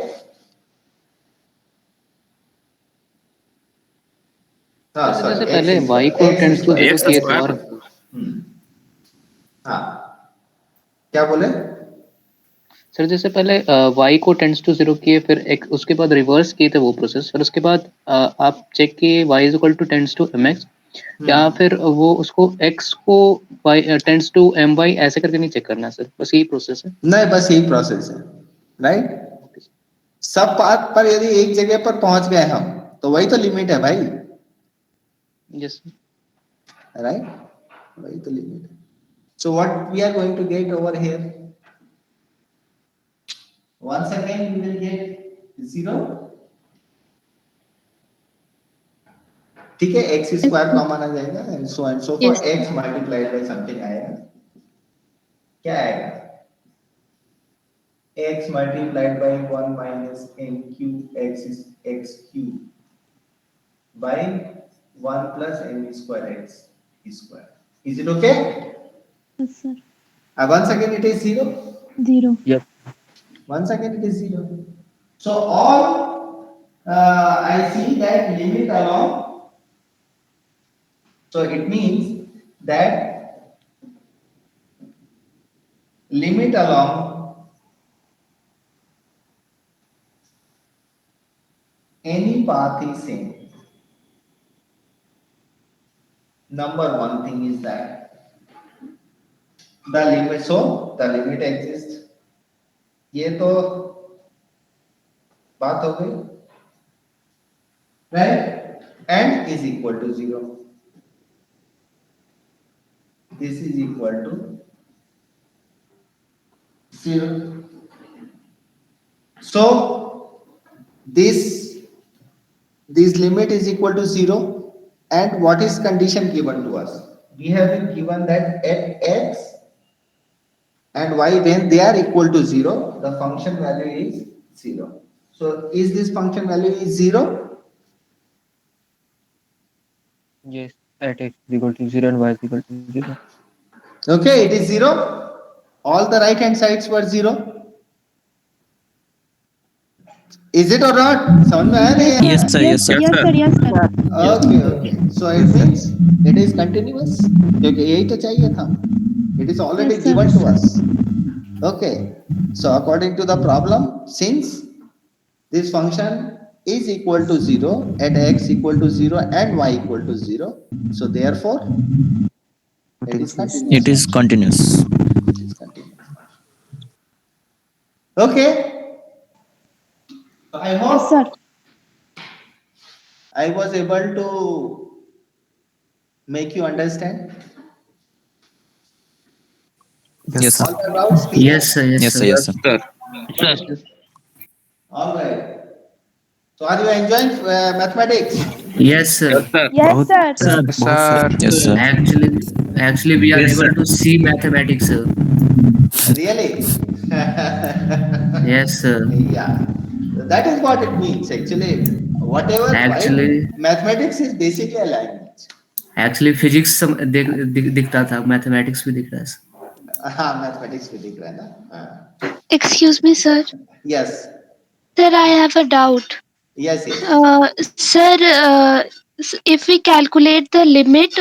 हाँ जैसे sorry पहले x y square को x tends to square 0 x किए थे square और हाँ क्या बोले? सर जैसे पहले y को टेंड्स टू 0 किए फिर x उसके बाद रिवर्स किए थे वो प्रोसेस फिर उसके बाद आप चेक किए y is equal to tends to mx क्या फिर वो उसको x को y टेंड्स टू my ऐसे करके नहीं चेक करना सर बस यही प्रोसेस है नहीं बस यही प्रोसेस है राइट सब पाथ पर यदि एक जगह पर पहुंच गए हम तो वही तो लिमिट है भाई यस राइट वही तो लिमिट है so what we are going to get over here once again we will get 0 ठीक है x स्क्वायर कॉमन आ जाएगा and so for Yes. x multiplied by something आएगा क्या आएगा x multiplied by 1 minus m cube x is x cube by 1 plus m square x square. Is it okay? Yes, sir. Once again it is 0. 0. Yes. Once again it is 0. So all I see that limit along. So it means that limit along any path is same. Number one thing is that the limit, so the limit exists. ये तो बात हो गई, right? And is equal to 0. This is equal to 0. So this limit is equal to 0 and what is condition given to us? We have been given that at x and y when they are equal to 0 the function value is 0. So is this function value is 0? Yes, at x is equal to 0 and y is equal to 0. Okay, it is 0. All the right hand sides were 0. Is it or not? समझ में आया नहीं? Yes, sir. Yes, sir. Yes, sir. Yes, sir. Okay, okay. So it means it is continuous. क्योंकि यही तो चाहिए था. It is already Yes, sir. given to us. Okay. So according to the problem, since this function is equal to 0 at x equal to 0 and y equal to 0, so therefore it is continuous. It is continuous. It is continuous. Okay. I Yes, hope sir. I was able to make you understand. Yes, sir. All the doubts clear? Yes, sir. Yes, Yes, sir. sir. Yes, sir. sir All right. So are you enjoying mathematics? Yes, sir. yes sir Yes, sir. Yes, sir. Actually, we are able to see mathematics, sir. Really? Yes, sir. Yeah. That is what it means actually. Whatever Actually- right? Mathematics is basically a language. Actually, physics दिखता था, mathematics भी दिख रहा है. हाँ mathematics भी दिख रहा है ना. हाँ. Excuse me, sir. Yes. Sir, I have a doubt. Yes. Yes. Sir, if we calculate the limit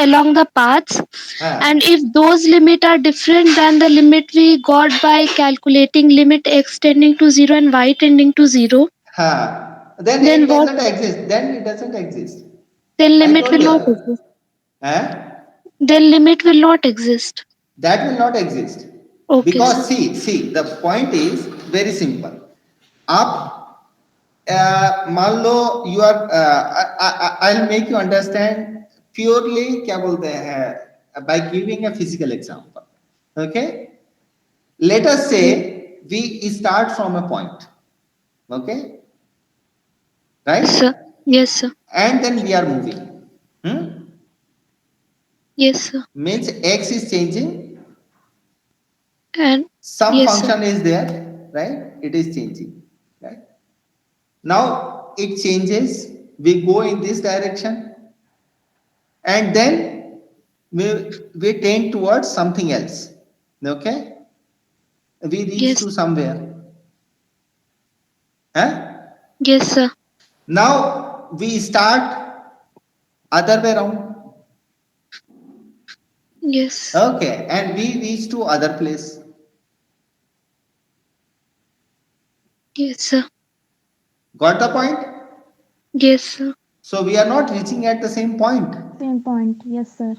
along the paths, हाँ. and if those limit are different than the limit we got by calculating limit x tending to 0 and y tending to 0, हाँ. Then Then it what- doesn't exist. Then it doesn't exist. then limit told will you. not exist. Huh? Then limit will not exist. That will not exist. Okay, Because sir. see, the point is very simple. आप मान लो you are I'll make you understand purely क्या बोलते हैं by giving a physical example. Okay? Let us say we start from a point. Okay? Right? Sir. Yes, sir. And then we are moving. Yes, sir. Means x is changing And some yes, sir. function is there, right? It is changing, right? Now it changes, we go in this direction, and then we tend towards something else, okay? We reach Yes. to somewhere, huh? Yes, sir. Now we start other way around, Yes. okay, and we reach to other place. Yes, sir. Got the point? Yes, sir. So we are not reaching at the same point. Same point. Yes, sir.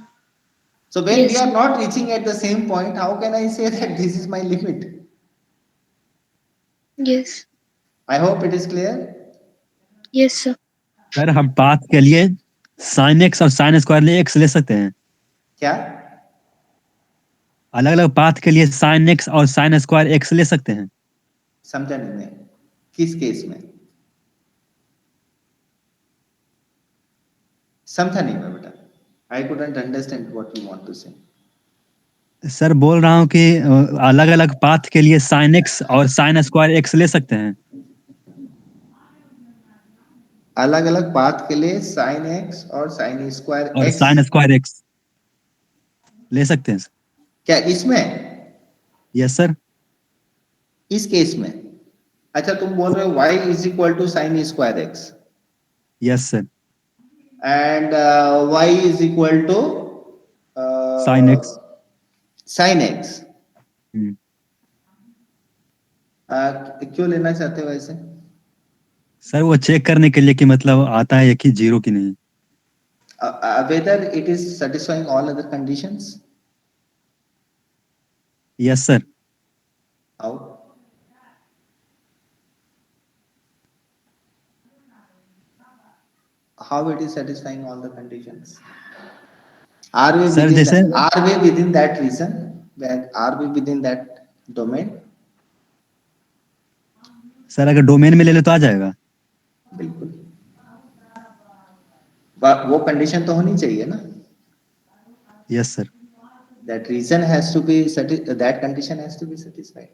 So when Yes, we are sir. not reaching at the same point, how can I say that this is my limit? Yes. I hope it is clear. Yes, sir. Sir हम path के लिए sin x और sin square लिए x ले सकते हैं क्या? अलग अलग पाथ के लिए sin x और sin स्क्वायर x ले सकते हैं समझा नहीं मैं, किस केस में समझा नहीं मैं बेटा. I couldn't understand what you want to say. Sir बोल रहा हूँ कि अलग अलग पाथ के लिए sin x और sin स्क्वायर x ले सकते हैं अलग अलग पाथ के लिए sin x और sin स्क्वायर और x sin स्क्वायर x ले सकते हैं क्या इसमें? यस सर इस केस में? अच्छा, तुम बोल रहे हो y is equal to sin square x yes sir and y is equal to sin x sin x. हम्म। क्यों लेना चाहते हो ऐसे? सर वो चेक करने के लिए कि मतलब आता है कि जीरो की नहीं Whether it is satisfying all other conditions? Yes sir How? How it is satisfying all the conditions? Are we Sir, within जैसे are we within that reason? Are we within that domain? Sir अगर domain में ले ले तो आ जाएगा बिल्कुल. वो condition तो होनी चाहिए ना. Yes sir That reason has to be that condition has to be satisfied.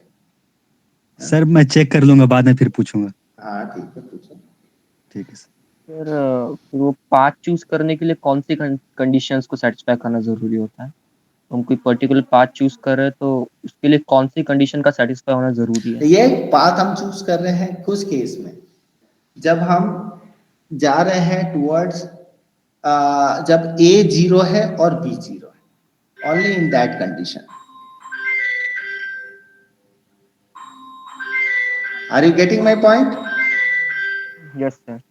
Sir मैं चेक कर लूंगा बाद में फिर पूछूंगा हाँ ठीक है, पूछो. ठीक है सर फिर वो पाथ चूज करने के लिए कौन सी कंडीशंस को सेटिस्फाई करना जरूरी होता है? हम कोई पर्टिकुलर पाथ चूज कर रहे हैं तो उसके लिए कौन सी कंडीशन का सेटिस्फाई होना जरूरी है? ये पाथ हम चूज कर रहे हैं कुछ केस में, जब हम जा रहे हैं टुवर्ड्स जब a 0 है और b 0 है, only in that condition. Are you getting my point? Yes sir.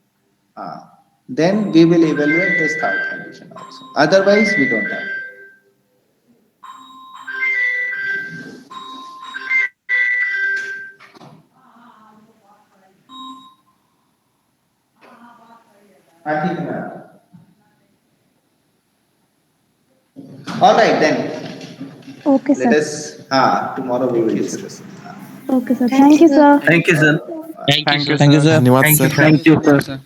Then we will evaluate this third condition also. Otherwise, we don't have. ठीक है. All right then. Okay, Let sir. us. Tomorrow we will discuss. Okay, sir. Thank you, sir. Thank you, sir. Thank you, sir. Thank you, sir. धन्यवाद sir. Thank you, sir.